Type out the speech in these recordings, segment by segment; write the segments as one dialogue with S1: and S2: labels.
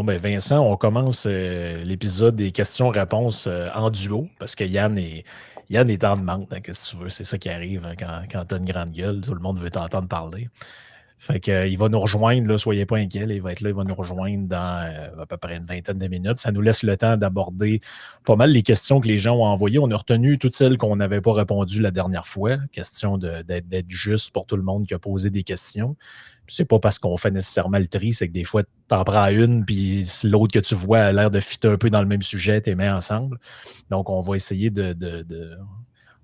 S1: Bon, ben Vincent, on commence l'épisode des questions-réponses en duo parce que Yann est en demande. Hein, qu'est-ce que tu veux? C'est ça qui arrive hein, quand tu as une grande gueule. Tout le monde veut t'entendre parler. Fait que, il va nous rejoindre, là, soyez pas inquiets. Là, il va être là, il va nous rejoindre dans à peu près une vingtaine de minutes. Ça nous laisse le temps d'aborder pas mal les questions que les gens ont envoyées. On a retenu toutes celles qu'on n'avait pas répondu la dernière fois. Question d'être juste pour tout le monde qui a posé des questions. Puis c'est pas parce qu'on fait nécessairement le tri, c'est que des fois, t'en prends une, puis l'autre que tu vois a l'air de fitter un peu dans le même sujet, t'es mis ensemble. Donc, on va essayer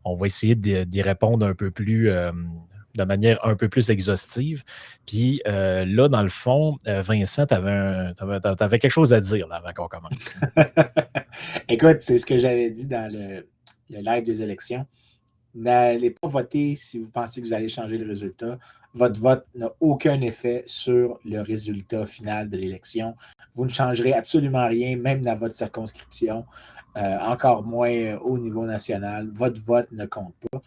S1: on va essayer d'y répondre un peu plus, de manière un peu plus exhaustive. Puis là, dans le fond, Vincent, tu avais quelque chose à dire là, avant qu'on commence.
S2: Écoute, c'est ce que j'avais dit dans le live des élections. N'allez pas voter si vous pensez que vous allez changer le résultat. Votre vote n'a aucun effet sur le résultat final de l'élection. Vous ne changerez absolument rien, même dans votre circonscription, encore moins au niveau national. Votre vote ne compte pas.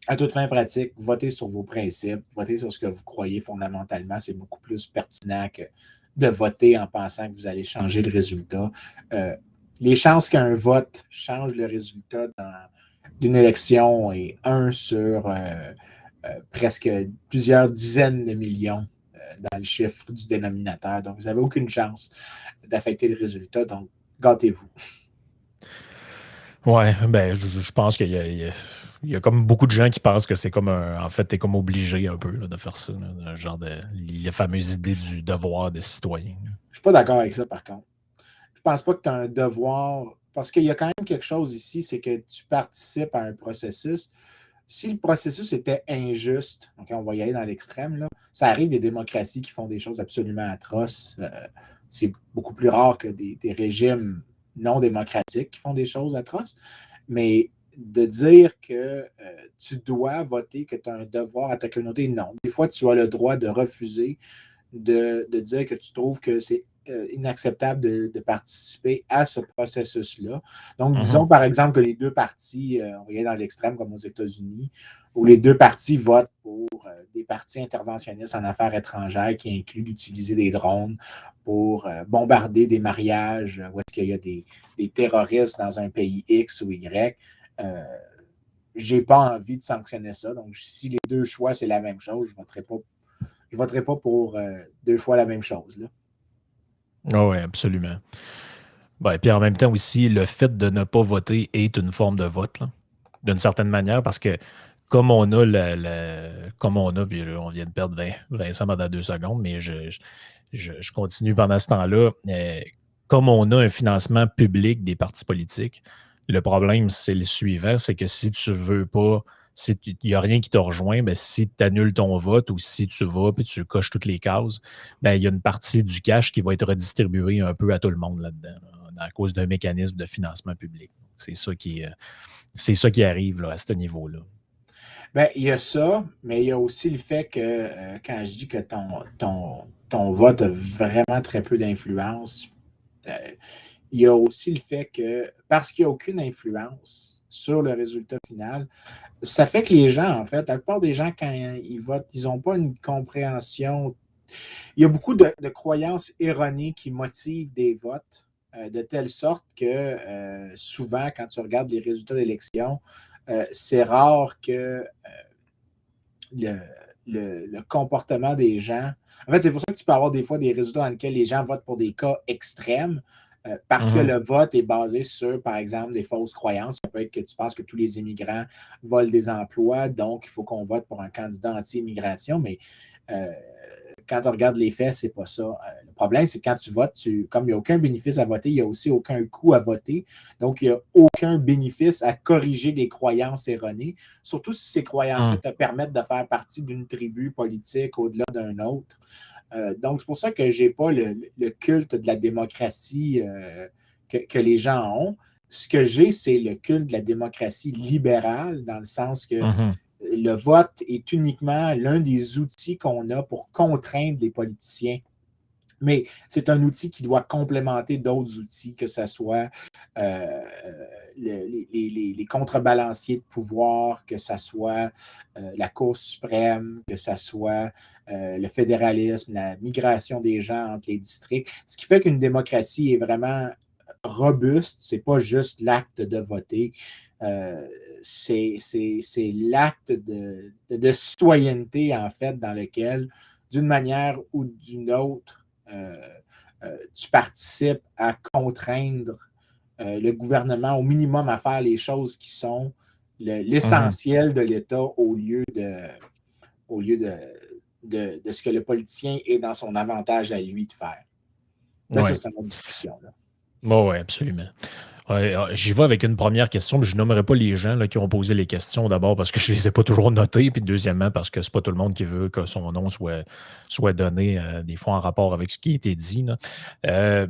S2: À toute fin pratique, votez sur vos principes, votez sur ce que vous croyez fondamentalement. C'est beaucoup plus pertinent que de voter en pensant que vous allez changer le résultat. Les chances qu'un vote change le résultat d'une élection est 1 sur presque plusieurs dizaines de millions dans le chiffre du dénominateur. Donc, vous n'avez aucune chance d'affecter le résultat. Donc, gâtez-vous.
S1: Ouais, ben, je pense il y a comme beaucoup de gens qui pensent que c'est comme en fait, t'es comme obligé un peu là, de faire ça. Là, genre la fameuse idée du devoir de citoyen.
S2: Je ne suis pas d'accord avec ça, par contre. Je ne pense pas que tu as un devoir, parce qu'il y a quand même quelque chose ici, c'est que tu participes à un processus. Si le processus était injuste, okay, on va y aller dans l'extrême, là, ça arrive des démocraties qui font des choses absolument atroces. C'est beaucoup plus rare que des régimes non démocratiques qui font des choses atroces. Mais de dire que tu dois voter, que tu as un devoir à ta communauté, non. Des fois, tu as le droit de refuser, de dire que tu trouves que c'est inacceptable de participer à ce processus-là. Donc, disons par exemple que les deux partis, on va y aller dans l'extrême comme aux États-Unis, où les deux partis votent pour des partis interventionnistes en affaires étrangères qui incluent d'utiliser des drones pour bombarder des mariages où est-ce qu'il y a des terroristes dans un pays X ou Y. Je n'ai pas envie de sanctionner ça. Donc, si les deux choix, c'est la même chose, je ne voterai pas pour 2 fois la même chose.
S1: Oui, absolument. Ben, puis en même temps aussi, le fait de ne pas voter est une forme de vote, là, d'une certaine manière, parce que comme on a comme on a, puis là, on vient de perdre Vincent pendant 2 secondes, mais je continue pendant ce temps-là. Comme on a un financement public des partis politiques, le problème, c'est le suivant, c'est que si tu veux pas, si il n'y a rien qui te rejoint, ben, si tu annules ton vote ou si tu vas puis tu coches toutes les cases, ben, il y a une partie du cash qui va être redistribuée un peu à tout le monde là-dedans, là, à cause d'un mécanisme de financement public. C'est ça qui arrive là, à ce niveau-là.
S2: Bien, il y a ça, mais il y a aussi le fait que quand je dis que ton vote a vraiment très peu d'influence, il y a aussi le fait que parce qu'il n'y a aucune influence sur le résultat final, ça fait que les gens, en fait, la plupart des gens, quand ils votent, ils n'ont pas une compréhension. Il y a beaucoup de croyances erronées qui motivent des votes, de telle sorte que souvent, quand tu regardes les résultats d'élection, c'est rare que le, le comportement des gens. En fait, c'est pour ça que tu peux avoir des fois des résultats dans lesquels les gens votent pour des cas extrêmes. Parce que le vote est basé sur, par exemple, des fausses croyances. Ça peut être que tu penses que tous les immigrants volent des emplois, donc il faut qu'on vote pour un candidat anti-immigration, mais quand on regarde les faits, c'est pas ça. Le problème, c'est que quand tu votes, comme il n'y a aucun bénéfice à voter, il n'y a aussi aucun coût à voter. Donc, il n'y a aucun bénéfice à corriger des croyances erronées, surtout si ces croyances-là te permettent de faire partie d'une tribu politique au-delà d'un autre. Donc, c'est pour ça que je n'ai pas le culte de la démocratie que les gens ont. Ce que j'ai, c'est le culte de la démocratie libérale, dans le sens que le vote est uniquement l'un des outils qu'on a pour contraindre les politiciens Mais c'est un outil qui doit complémenter d'autres outils, que ce soit les contrebalanciers de pouvoir, que ce soit la Cour suprême, que ce soit le fédéralisme, la migration des gens entre les districts. Ce qui fait qu'une démocratie est vraiment robuste, c'est pas juste l'acte de voter, c'est l'acte de citoyenneté, en fait, dans lequel, d'une manière ou d'une autre, tu participes à contraindre le gouvernement au minimum à faire les choses qui sont l'essentiel de l'État au lieu de ce que le politicien est dans son avantage à lui de faire. Mais ça,
S1: Ouais.
S2: c'est une autre discussion. Là.
S1: Oui, absolument. Ouais, j'y vais avec une première question, mais je nommerai pas les gens là, qui ont posé les questions d'abord parce que je les ai pas toujours notés, puis deuxièmement parce que c'est pas tout le monde qui veut que son nom soit donné des fois en rapport avec ce qui a été dit. Là.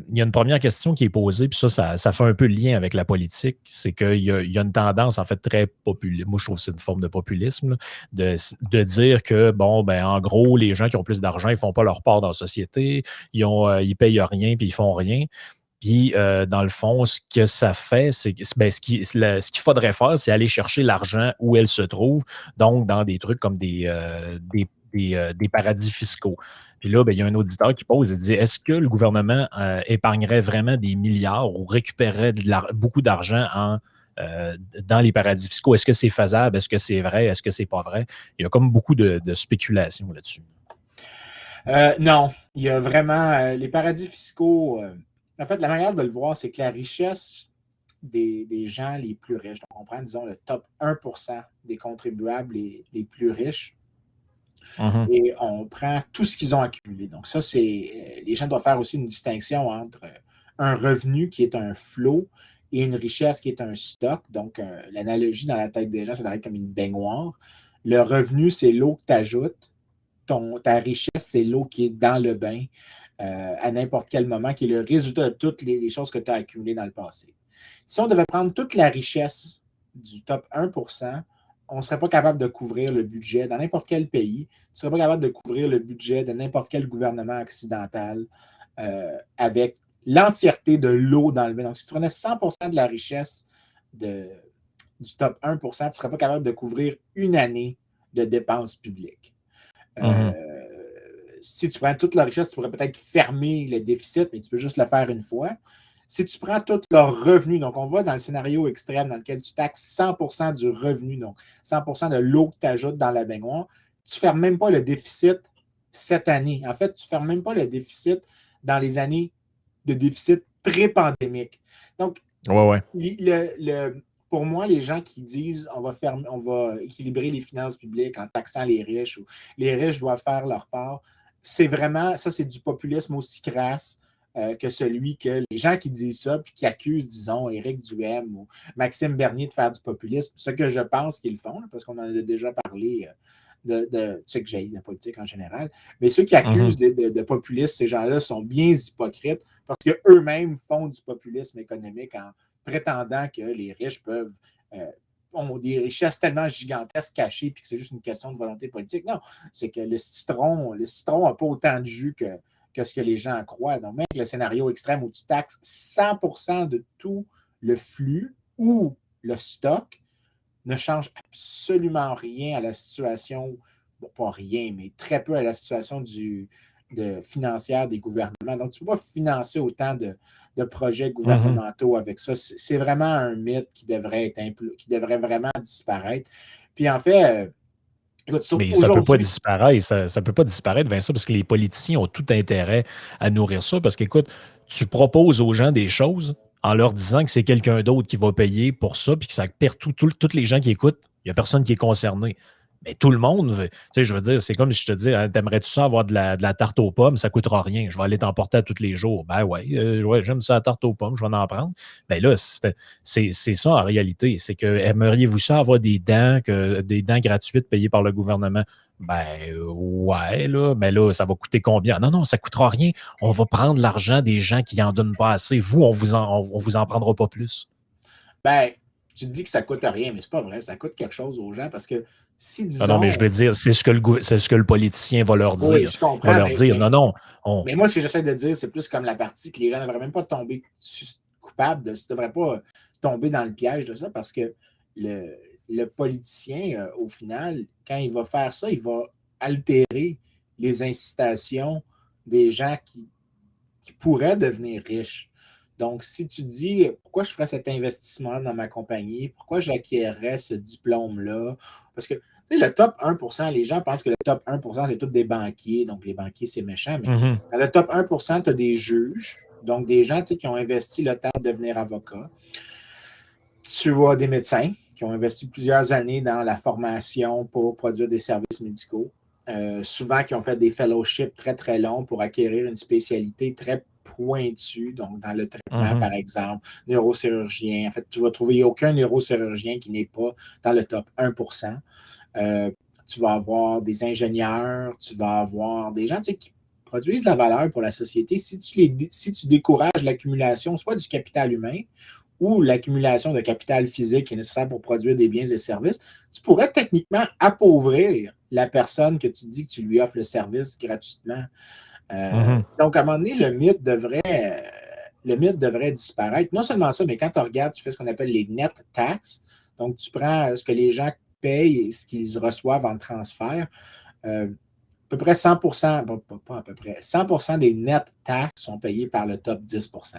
S1: Il y a une première question qui est posée, puis ça fait un peu le lien avec la politique, c'est qu'il y a une tendance en fait très populiste. Moi, je trouve que c'est une forme de populisme là, de dire que, bon, ben en gros, les gens qui ont plus d'argent, ils font pas leur part dans la société, ils payent rien, puis ils font rien. Puis, dans le fond, ce que ça fait, c'est que ben, ce qu'il faudrait faire, c'est aller chercher l'argent où elle se trouve, donc dans des trucs comme des paradis fiscaux. Puis là, ben, il y a un auditeur qui pose, il dit, est-ce que le gouvernement épargnerait vraiment des milliards ou récupérerait beaucoup d'argent dans les paradis fiscaux? Est-ce que c'est faisable? Est-ce que c'est vrai? Est-ce que c'est pas vrai? Il y a comme beaucoup de spéculation là-dessus.
S2: Non, il y a vraiment les paradis fiscaux. En fait, la manière de le voir, c'est que la richesse des gens les plus riches, donc on prend, disons, le top 1% des contribuables les plus riches, et on prend tout ce qu'ils ont accumulé. Donc ça, les gens doivent faire aussi une distinction entre un revenu qui est un flot et une richesse qui est un stock. Donc, l'analogie dans la tête des gens, ça doit être comme une baignoire. Le revenu, c'est l'eau que tu ajoutes. Ta richesse, c'est l'eau qui est dans le bain à n'importe quel moment, qui est le résultat de toutes les choses que tu as accumulées dans le passé. Si on devait prendre toute la richesse du top 1%, on ne serait pas capable de couvrir le budget dans n'importe quel pays. On ne serait pas capable de couvrir le budget de n'importe quel gouvernement occidental avec l'entièreté de l'eau dans le bain. Donc, si tu prenais 100% de la richesse du top 1%, tu ne serais pas capable de couvrir une année de dépenses publiques. Si tu prends toute la richesse, tu pourrais peut-être fermer le déficit, mais tu peux juste le faire une fois. Si tu prends tout leur revenu, donc on va dans le scénario extrême dans lequel tu taxes 100% du revenu, donc 100% de l'eau que tu ajoutes dans la baignoire, tu ne fermes même pas le déficit cette année. En fait, tu ne fermes même pas le déficit dans les années de déficit pré-pandémique. Donc, pour moi, les gens qui disent on va équilibrer les finances publiques en taxant les riches ou les riches doivent faire leur part, c'est vraiment, ça c'est du populisme aussi crasse que celui que les gens qui disent ça puis qui accusent, disons, Éric Duhaime ou Maxime Bernier de faire du populisme, ce que je pense qu'ils font, parce qu'on en a déjà parlé tu sais que j'ai la politique en général, mais ceux qui accusent de populisme, ces gens-là sont bien hypocrites parce qu'eux-mêmes font du populisme économique en prétendant que les riches ont des richesses tellement gigantesques cachées puis que c'est juste une question de volonté politique. Non, c'est que le citron n'a pas autant de jus que ce que les gens croient. Donc, même le scénario extrême où tu taxes 100% de tout le flux ou le stock ne change absolument rien à la situation, bon, pas rien, mais très peu à la situation financière des gouvernements. Donc, tu ne peux pas financer autant de projets gouvernementaux avec ça. C'est vraiment un mythe qui devrait vraiment disparaître. Puis en fait, écoute,
S1: mais ça ne peut pas disparaître. Ça peut pas disparaître, Vincent, parce que les politiciens ont tout intérêt à nourrir ça. Parce qu'écoute, tu proposes aux gens des choses en leur disant que c'est quelqu'un d'autre qui va payer pour ça, puis que ça perd tous les gens qui écoutent. Il n'y a personne qui est concerné. Mais tout le monde, tu sais, je veux dire, c'est comme si je te dis, hein, t'aimerais-tu ça avoir de la tarte aux pommes, ça ne coûtera rien. Je vais aller t'emporter à tous les jours. Ben ouais, j'aime ça, la tarte aux pommes, je vais en prendre. Ben là, c'est ça en réalité. C'est que aimeriez-vous ça avoir des dents gratuites payées par le gouvernement? Ben ouais, là, mais là, ça va coûter combien? Non, non, ça ne coûtera rien. On va prendre l'argent des gens qui n'en donnent pas assez. Vous, on vous en prendra pas plus.
S2: Ben, tu te dis que ça ne coûte rien, mais ce n'est pas vrai, ça coûte quelque chose aux gens parce que si,
S1: Non, non, mais je
S2: disons,
S1: veux dire, c'est ce que le politicien va leur
S2: oui,
S1: dire.
S2: je
S1: Il va
S2: comprends,
S1: leur dire, non, non,
S2: mais moi, ce que j'essaie de dire, c'est plus comme la partie que les gens ne devraient même pas tomber coupables, ne devraient pas tomber dans le piège de ça parce que le, le politicien, au final, quand il va faire ça, il va altérer les incitations des gens qui pourraient devenir riches. Donc, si tu dis pourquoi je ferais cet investissement dans ma compagnie, pourquoi j'acquerrais ce diplôme-là, parce que tu sais, le top 1%, les gens pensent que le top 1%, c'est tous des banquiers, donc les banquiers, c'est méchant, mais
S1: mhm,
S2: dans le top 1%, tu as des juges, donc des gens qui ont investi le temps de devenir avocat. Tu as des médecins qui ont investi plusieurs années dans la formation pour produire des services médicaux. Souvent qui ont fait des fellowships très, très longs pour acquérir une spécialité très pointue, donc dans le traitement,
S1: mhm,
S2: par exemple, neurochirurgien. En fait, tu vas trouver aucun neurochirurgien qui n'est pas dans le top 1%. Tu vas avoir des ingénieurs, tu vas avoir des gens qui produisent de la valeur pour la société. Si tu décourages l'accumulation, soit du capital humain ou l'accumulation de capital physique qui est nécessaire pour produire des biens et services, tu pourrais techniquement appauvrir la personne que tu dis que tu lui offres le service gratuitement.
S1: mhm.
S2: Donc, à un moment donné, le mythe devrait disparaître. Non seulement ça, mais quand tu regardes, tu fais ce qu'on appelle les net taxes. Donc, tu prends ce que les gens payent et ce qu'ils reçoivent en transfert. À peu près 100%, pas à peu près, 100% des net taxes sont payés par le top 10%.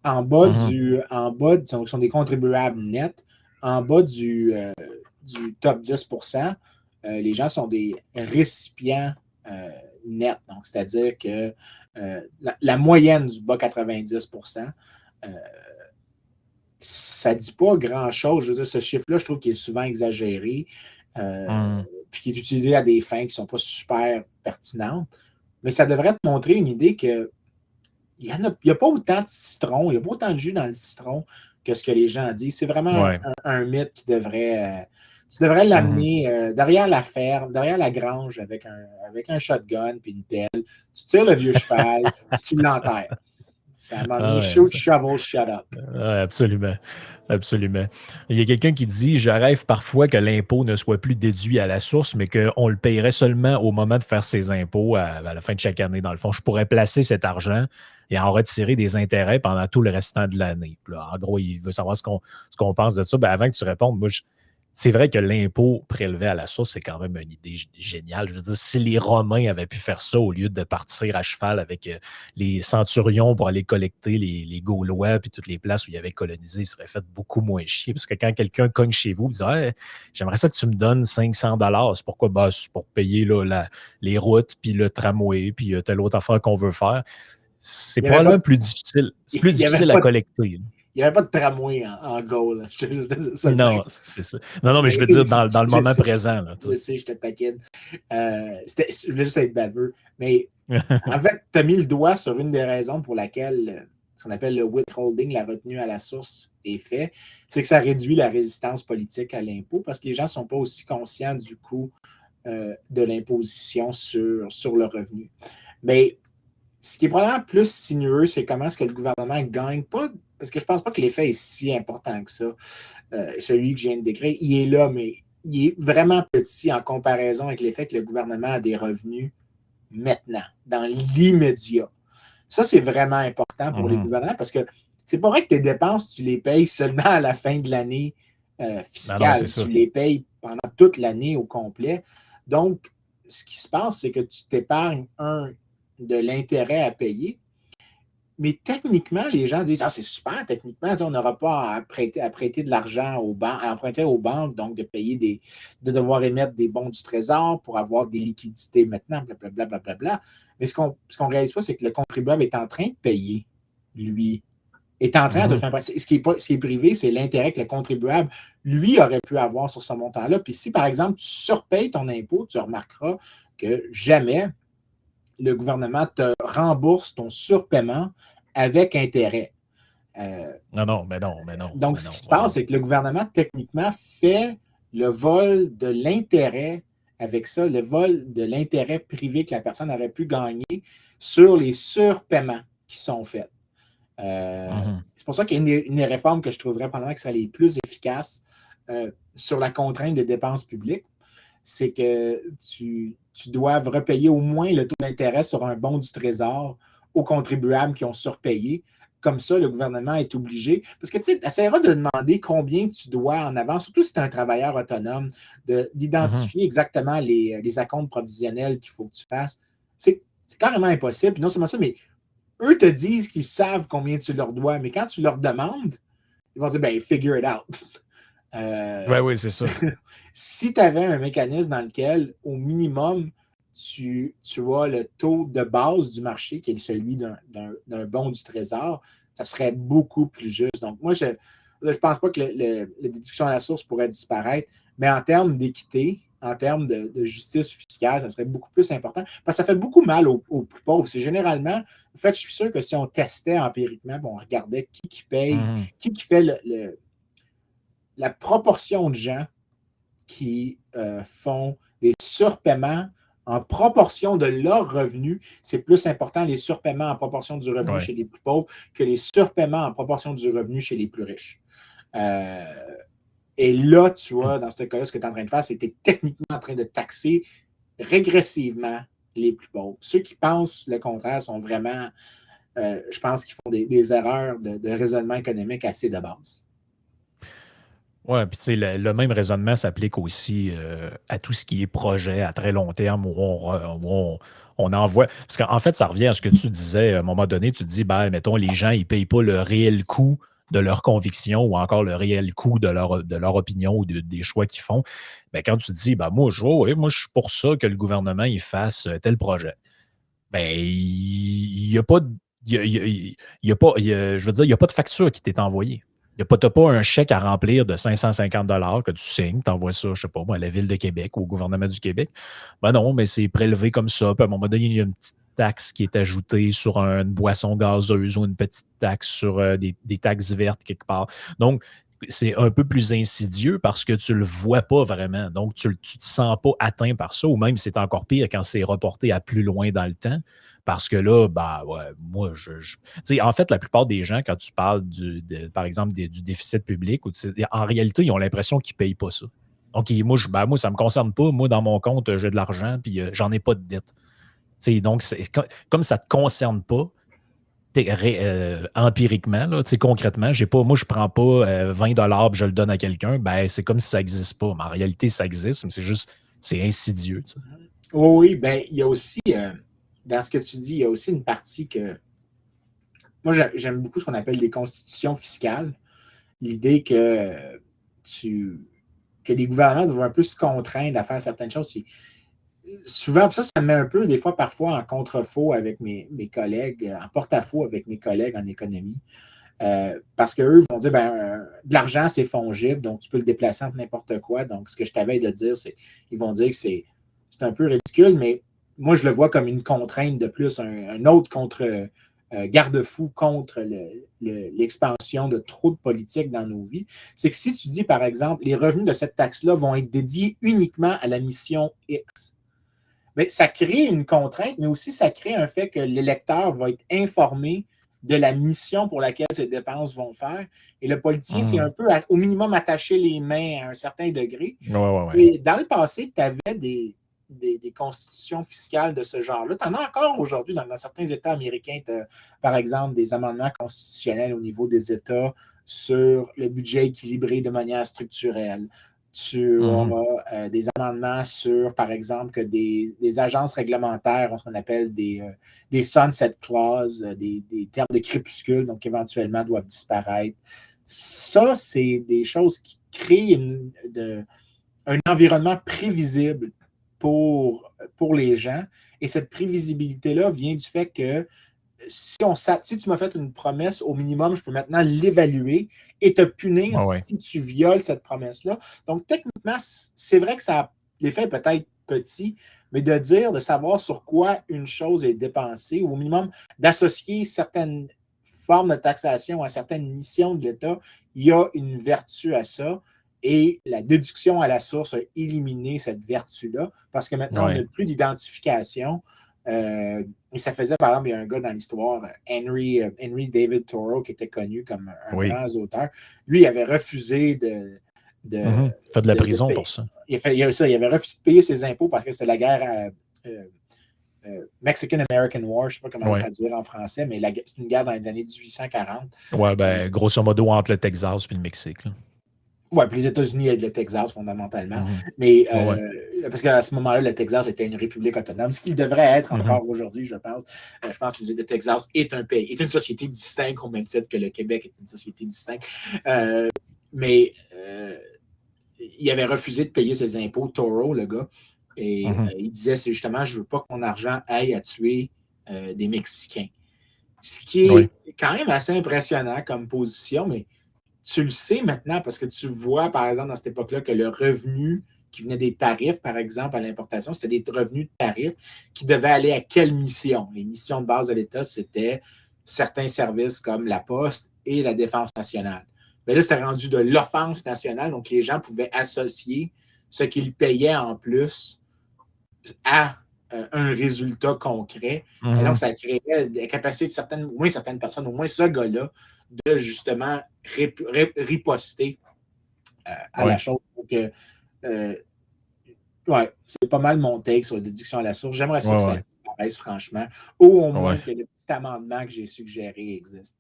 S2: Ce sont des contribuables nets. En bas du top 10%, les gens sont des récipients nets. Donc, c'est-à-dire que la moyenne du bas 90%, ça ne dit pas grand-chose. Je veux dire, ce chiffre-là, je trouve qu'il est souvent exagéré,
S1: Mhm.
S2: puis qui est utilisé à des fins qui ne sont pas super pertinentes. Mais ça devrait te montrer une idée que il n'y a pas autant de citron, il n'y a pas autant de jus dans le citron que ce que les gens disent. C'est vraiment
S1: Ouais.
S2: un mythe qui devrait. Tu devrais
S1: Mhm.
S2: l'amener derrière la ferme, derrière la grange avec un shotgun puis une pelle. Tu tires le vieux cheval, puis tu l'enterres. Ça m'a
S1: Ah
S2: donné
S1: ouais,
S2: shoot, shovel, shut up.
S1: ouais, absolument. Absolument. Il y a quelqu'un qui dit: je rêve parfois que l'impôt ne soit plus déduit à la source, mais qu'on le payerait seulement au moment de faire ses impôts à la fin de chaque année. Dans le fond, je pourrais placer cet argent et en retirer des intérêts pendant tout le restant de l'année. Puis là, en gros, il veut savoir ce qu'on pense de ça. Ben, avant que tu répondes, moi, c'est vrai que l'impôt prélevé à la source, c'est quand même une idée géniale. Je veux dire, si les Romains avaient pu faire ça au lieu de partir à cheval avec les centurions pour aller collecter les Gaulois puis toutes les places où ils avaient colonisé, ils seraient fait beaucoup moins chier. Parce que quand quelqu'un cogne chez vous et dit: hey, j'aimerais ça que tu me donnes 500 $, c'est pourquoi? Ben, c'est pour payer là, les routes, puis le tramway, puis telle autre affaire qu'on veut faire. C'est
S2: Il n'y avait pas
S1: probablement
S2: de,
S1: plus difficile. C'est plus
S2: il y avait
S1: difficile à
S2: pas de-
S1: collecter.
S2: il y avait pas de tramway en Gaule. Je te juste dire ça de même.
S1: Non, c'est ça. Non, non, mais
S2: Mais
S1: je veux dire dans le
S2: je
S1: moment
S2: sais,
S1: présent. Là,
S2: je sais, je te taquine. Je voulais juste être baveux. Mais en fait, tu as mis le doigt sur une des raisons pour laquelle ce qu'on appelle le withholding, la retenue à la source, est fait. C'est que ça réduit la résistance politique à l'impôt parce que les gens ne sont pas aussi conscients du coût de l'imposition sur le revenu. Mais ce qui est probablement plus sinueux, c'est comment est-ce que le gouvernement gagne pas, parce que je ne pense pas que l'effet est si important que ça. Celui que je viens de décrire, il est là, mais il est vraiment petit en comparaison avec l'effet que le gouvernement a des revenus maintenant, dans l'immédiat. Ça, c'est vraiment important pour les
S1: Mhm.
S2: gouvernants parce que c'est pas vrai que tes dépenses, tu les payes seulement à la fin de l'année
S1: Non, non, c'est
S2: fiscale. Tu
S1: ça.
S2: les payes pendant toute l'année au complet. Donc, ce qui se passe, c'est que tu t'épargnes, de l'intérêt à payer. Mais techniquement, les gens disent: ah, c'est super, techniquement, on n'aura pas à prêter de l'argent aux banques, à emprunter aux banques, donc de devoir émettre des bons du trésor pour avoir des liquidités maintenant, blablabla. Bla, bla, bla. Mais ce qu'on ne réalise pas, c'est que le contribuable est en train de payer, lui. Est en train de
S1: Mhm.
S2: faire. Ce qui est privé, c'est l'intérêt que le contribuable, lui, aurait pu avoir sur ce montant-là. Puis si, par exemple, tu surpayes ton impôt, tu remarqueras que jamais le gouvernement te rembourse ton surpaiement avec intérêt. Euh,
S1: Non, non, mais non, mais non,
S2: donc,
S1: mais
S2: ce qui
S1: non,
S2: se passe,
S1: voyons.
S2: c'est que le gouvernement, techniquement, fait le vol de l'intérêt avec ça, le vol de l'intérêt privé que la personne aurait pu gagner sur les surpaiements qui sont faits.
S1: Mhm.
S2: C'est pour ça qu'il y a une des réformes que je trouverais probablement qui serait les plus efficaces sur la contrainte des dépenses publiques, c'est que tu dois repayer au moins le taux d'intérêt sur un bon du Trésor aux contribuables qui ont surpayé. Comme ça, le gouvernement est obligé. Parce que tu essaieras de demander combien tu dois en avance, surtout si tu es un travailleur autonome,
S1: Mhm.
S2: d'identifier exactement les acomptes provisionnels qu'il faut que tu fasses. C'est carrément impossible. Puis non seulement ça, mais eux te disent qu'ils savent combien tu leur dois, mais quand tu leur demandes, ils vont dire, ben, figure it out.
S1: Ouais, oui, c'est ça.
S2: Si tu avais un mécanisme dans lequel, au minimum, tu as le taux de base du marché, qui est celui d'un bon du Trésor, ça serait beaucoup plus juste. Donc, moi, je ne pense pas que la déduction à la source pourrait disparaître, mais en termes d'équité, en termes de justice fiscale, ça serait beaucoup plus important. Parce que ça fait beaucoup mal aux plus pauvres. C'est généralement, en fait, je suis sûr que si on testait empiriquement, on regardait qui paye,
S1: Mhm.
S2: qui fait la proportion de gens qui font des surpaiements en proportion de leurs revenus. C'est plus important les surpaiements en proportion du revenu
S1: Ouais.
S2: chez les plus pauvres que les surpaiements en proportion du revenu chez les plus riches. Euh, et là, tu vois, dans ce cas-là, ce que tu es en train de faire, c'est que tu es techniquement en train de taxer régressivement les plus pauvres. Ceux qui pensent le contraire sont vraiment, je pense qu'ils font des erreurs de raisonnement économique assez de base.
S1: Ouais, puis tu sais, le même raisonnement s'applique aussi à tout ce qui est projet à très long terme où on envoie. Parce qu'en fait, ça revient à ce que tu disais à un moment donné. Tu te dis, ben, mettons, les gens, ils ne payent pas le réel coût de leur conviction ou encore le réel coût de leur opinion ou des choix qu'ils font. Ben, quand tu te dis, ben, moi, ouais, moi, je suis pour ça que le gouvernement il fasse tel projet. Ben, il n'y a pas de. Il y a pas, je veux dire, il n'y a pas de facture qui t'est envoyée. Tu n'as pas un chèque à remplir de 550 $ que tu signes, tu envoies ça, je ne sais pas, moi, à la Ville de Québec ou au gouvernement du Québec. Ben non, mais c'est prélevé comme ça. Puis à un moment donné, il y a une petite taxe qui est ajoutée sur une boisson gazeuse ou une petite taxe sur des taxes vertes quelque part. Donc, c'est un peu plus insidieux parce que tu ne le vois pas vraiment. Donc, tu ne te sens pas atteint par ça, ou même c'est encore pire quand c'est reporté à plus loin dans le temps. Parce que là, bah ouais, moi, tu sais, en fait, la plupart des gens, quand tu parles, par exemple, du déficit public, en réalité, ils ont l'impression qu'ils ne payent pas ça. Donc, moi, ça ne me concerne pas. Moi, dans mon compte, j'ai de l'argent, puis j'en ai pas de dette. Tu sais, donc, comme ça ne te concerne pas, empiriquement, là, concrètement, moi, je ne prends pas 20 $ et je le donne à quelqu'un, ben, c'est comme si ça n'existe pas. Mais en réalité, ça existe, mais c'est insidieux. Tu sais.
S2: Oui, ben, il y a aussi, dans ce que tu dis, il y a aussi une partie que moi, j'aime beaucoup ce qu'on appelle des constitutions fiscales. L'idée que les gouvernements doivent un peu se contraindre à faire certaines choses. Puis, souvent, ça me met un peu, des fois, parfois, en contre-faux avec mes collègues, en porte-à-faux avec mes collègues en économie. Parce qu'eux vont dire, de l'argent, c'est fongible, donc tu peux le déplacer entre n'importe quoi. Donc, ce que je t'avais de dire, c'est, ils vont dire que c'est un peu ridicule, mais moi, je le vois comme une contrainte de plus, un autre garde-fou contre l'expansion de trop de politique dans nos vies. C'est que si tu dis, par exemple, les revenus de cette taxe-là vont être dédiés uniquement à la mission X, mais ça crée une contrainte, mais aussi ça crée un fait que l'électeur va être informé de la mission pour laquelle ces dépenses vont faire. Et le politicien, c'est un
S1: Mhm.
S2: peu au minimum attaché les mains à un certain degré.
S1: Ouais, ouais, ouais.
S2: Et dans le passé, tu avais des constitutions fiscales de ce genre-là. Tu en as encore aujourd'hui dans certains États américains, par exemple, des amendements constitutionnels au niveau des États sur le budget équilibré de manière structurelle. Tu
S1: Mhm.
S2: auras des amendements sur, par exemple, que des agences réglementaires, ce qu'on appelle des sunset clauses, des termes de crépuscule, donc éventuellement doivent disparaître. Ça, c'est des choses qui créent un environnement prévisible pour les gens. Et cette prévisibilité-là vient du fait que si tu m'as fait une promesse, au minimum, je peux maintenant l'évaluer et te punir
S1: Ouais, ouais.
S2: si tu violes cette promesse-là. Donc, techniquement, c'est vrai que ça a l'effet peut-être petit, mais de savoir sur quoi une chose est dépensée, ou au minimum d'associer certaines formes de taxation à certaines missions de l'État, il y a une vertu à ça. Et la déduction à la source a éliminé cette vertu-là, parce que maintenant, on
S1: Ouais.
S2: n'a plus d'identification Et ça faisait, par exemple, il y a un gars dans l'histoire, Henry David Thoreau, qui était connu comme un
S1: Oui.
S2: grand auteur. Lui, il avait refusé de
S1: Fait de la prison
S2: payer.
S1: pour ça.
S2: Il avait refusé de payer ses impôts parce que c'était la guerre Mexican-American War, je ne sais pas comment le traduire en français, mais c'est une guerre dans les années 1840.
S1: Ouais, ben, grosso modo, entre le Texas et le Mexique.
S2: Oui, puis les États-Unis aident le Texas, fondamentalement. Mais parce qu'à ce moment-là, le Texas était une république autonome, ce qu'il devrait être encore aujourd'hui, je pense. Je pense que le Texas est un pays, est une société distincte au même titre que le Québec est une société distincte. Mais il avait refusé de payer ses impôts, Toro, le gars. Et il disait, c'est justement, je ne veux pas que mon argent aille à tuer des Mexicains. Ce qui est quand même assez impressionnant comme position, mais tu le sais maintenant parce que tu vois, par exemple, dans cette époque-là, que le revenu qui venait des tarifs, par exemple, à l'importation, c'était des revenus de tarifs qui devaient aller à quelle mission? Les missions de base de l'État, c'était certains services comme la Poste et la Défense nationale. Mais là, c'était rendu de l'offense nationale, donc les gens pouvaient associer ce qu'ils payaient en plus à un résultat concret. Et donc, ça créait la capacité de au moins certaines personnes, au moins ce gars-là, de justement riposter à la chose. Donc, c'est pas mal mon take sur la déduction à la source. J'aimerais ça que ça disparaisse, franchement, ou au moins que le petit amendement que j'ai suggéré existe.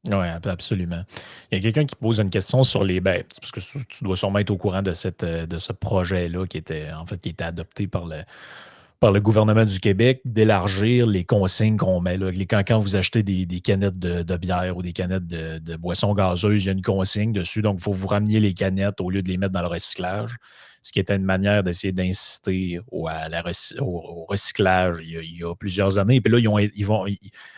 S1: Oui, absolument. Il y a quelqu'un qui pose une question sur les bêtes, parce que tu dois sûrement être au courant de ce projet-là qui était adopté par le gouvernement du Québec, d'élargir les consignes qu'on met. Là. Quand vous achetez des canettes de bière ou des canettes de boissons gazeuses, il y a une consigne dessus, donc il faut vous ramener les canettes au lieu de les mettre dans le recyclage, ce qui était une manière d'essayer d'inciter au recyclage il y a plusieurs années. Puis là,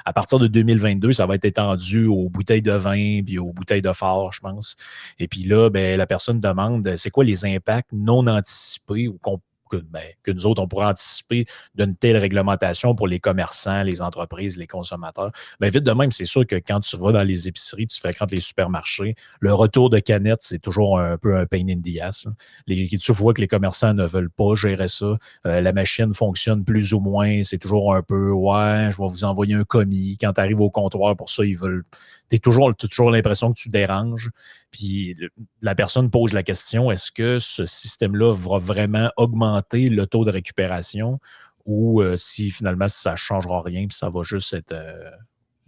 S1: à partir de 2022, ça va être étendu aux bouteilles de vin puis aux bouteilles de phare, je pense. Et puis là, la personne demande c'est quoi les impacts non anticipés ou que nous autres, on pourrait anticiper d'une telle réglementation pour les commerçants, les entreprises, les consommateurs. Bien, vite de même, c'est sûr que quand tu vas dans les épiceries, tu fréquentes les supermarchés, le retour de canettes, c'est toujours un peu un pain in the ass. Tu vois que les commerçants ne veulent pas gérer ça. La machine fonctionne plus ou moins. C'est toujours un peu, je vais vous envoyer un commis. Quand tu arrives au comptoir pour ça, ils veulent... Tu as toujours l'impression que tu déranges. Puis la personne pose la question, est-ce que ce système-là va vraiment augmenter le taux de récupération ou si finalement ça ne changera rien puis ça va juste être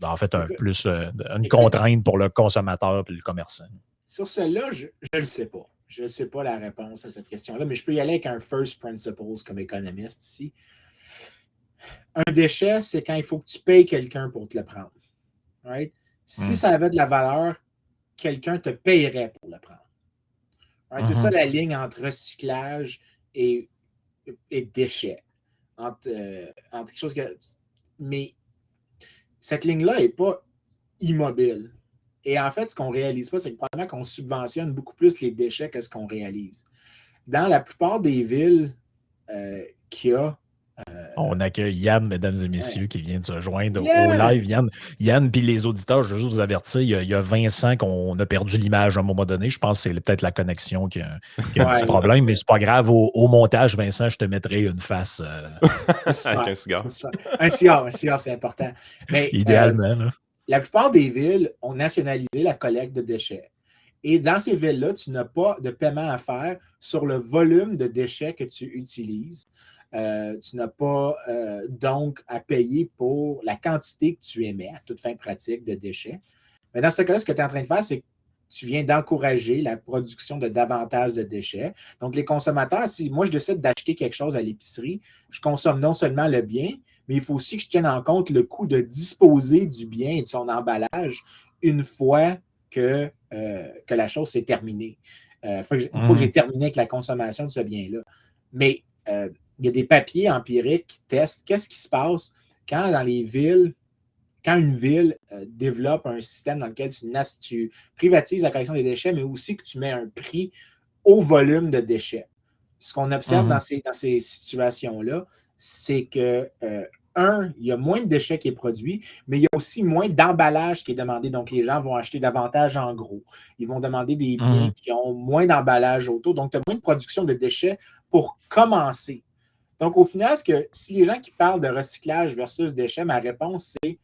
S1: en fait une contrainte pour le consommateur et le commerçant?
S2: Sur celle-là, je ne le sais pas. Je ne sais pas la réponse à cette question-là, mais je peux y aller avec un first principles comme économiste ici. Un déchet, c'est quand il faut que tu payes quelqu'un pour te le prendre. Right? Si ça avait de la valeur, quelqu'un te payerait pour le prendre. Right? C'est ça la ligne entre recyclage et déchet. Entre quelque chose que... Mais cette ligne-là n'est pas immobile. Et en fait, ce qu'on ne réalise pas, c'est que probablement qu'on subventionne beaucoup plus les déchets que ce qu'on réalise. Dans la plupart des villes qu'il y a...
S1: On accueille Yann, mesdames et messieurs, qui vient de se joindre au live. Yann, puis les auditeurs, je veux juste vous avertir, il y a Vincent qu'on a perdu l'image à un moment donné. Je pense que c'est peut-être la connexion qui a un petit problème, mais c'est pas grave. Au montage, Vincent, je te mettrai une face.
S3: Avec un cigare.
S2: Un cigare, c'est important. Mais,
S1: idéalement.
S2: La plupart des villes ont nationalisé la collecte de déchets. Et dans ces villes-là, tu n'as pas de paiement à faire sur le volume de déchets que tu utilises. Tu n'as pas donc à payer pour la quantité que tu émets à toute fin pratique de déchets. Mais dans ce cas-là, ce que tu es en train de faire, c'est que tu viens d'encourager la production de davantage de déchets. Donc, les consommateurs, si moi je décide d'acheter quelque chose à l'épicerie, je consomme non seulement le bien, mais il faut aussi que je tienne en compte le coût de disposer du bien et de son emballage une fois que la chose s'est terminée. Il faut que j'ai terminé avec la consommation de ce bien-là. Mais il y a des papiers empiriques qui testent qu'est-ce qui se passe quand dans les villes, quand une ville développe un système dans lequel tu privatises la collection des déchets, mais aussi que tu mets un prix au volume de déchets. Ce qu'on observe dans ces situations-là, c'est que, il y a moins de déchets qui est produit, mais il y a aussi moins d'emballage qui est demandé. Donc, les gens vont acheter davantage en gros. Ils vont demander des biens qui ont moins d'emballage autour. Donc, tu as moins de production de déchets pour commencer. Donc, au final, si les gens qui parlent de recyclage versus déchets, ma réponse, c'est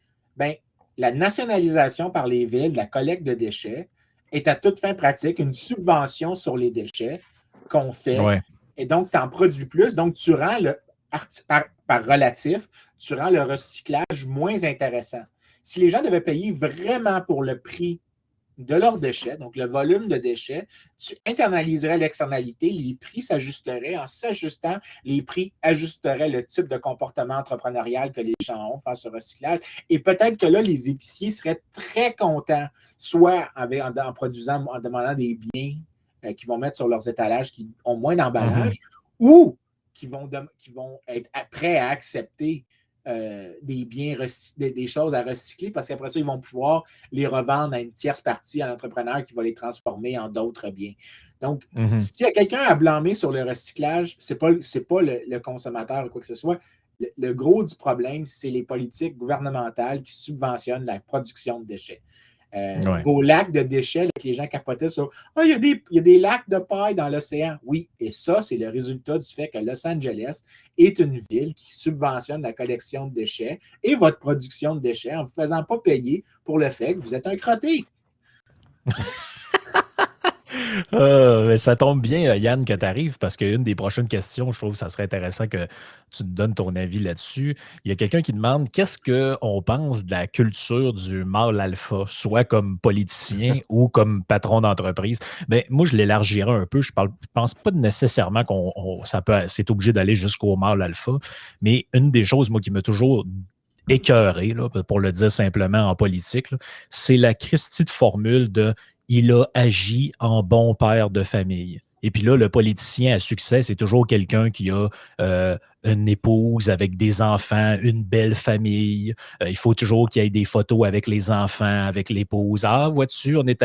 S2: la nationalisation par les villes de la collecte de déchets est à toute fin pratique une subvention sur les déchets qu'on fait.
S1: Ouais.
S2: Et donc, tu en produis plus. Donc, tu rends par relatif, tu rends le recyclage moins intéressant. Si les gens devaient payer vraiment pour le prix de leurs déchets, donc le volume de déchets, tu internaliserais l'externalité, les prix s'ajusteraient. En s'ajustant, les prix ajusteraient le type de comportement entrepreneurial que les gens ont face au recyclage. Et peut-être que là, les épiciers seraient très contents, soit en demandant des biens qu'ils vont mettre sur leurs étalages qui ont moins d'emballage, ou qui vont être prêts à accepter des biens, des choses à recycler, parce qu'après ça, ils vont pouvoir les revendre à une tierce partie, à l'entrepreneur qui va les transformer en d'autres biens. Donc, s'il y a quelqu'un à blâmer sur le recyclage, c'est pas le consommateur ou quoi que ce soit. Le gros du problème, c'est les politiques gouvernementales qui subventionnent la production de déchets. Vos lacs de déchets, là, que les gens capotaient sur « il y a des lacs de paille dans l'océan. » Oui, et ça, c'est le résultat du fait que Los Angeles est une ville qui subventionne la collection de déchets et votre production de déchets en ne vous faisant pas payer pour le fait que vous êtes un crotté.
S1: Ça tombe bien, Yann, que tu arrives, parce qu'une des prochaines questions, je trouve que ça serait intéressant que tu te donnes ton avis là-dessus. Il y a quelqu'un qui demande qu'est-ce qu'on pense de la culture du mâle alpha, soit comme politicien ou comme patron d'entreprise. Ben, moi, je l'élargirais un peu. Je pense pas nécessairement c'est obligé d'aller jusqu'au mâle alpha, mais une des choses, moi, qui m'a toujours écœuré, là, pour le dire simplement en politique, là, c'est la Christie de formule de il a agi en bon père de famille. Et puis là, le politicien à succès, c'est toujours quelqu'un qui a une épouse avec des enfants, une belle famille. Il faut toujours qu'il y ait des photos avec les enfants, avec l'épouse. Ah, vois-tu, on est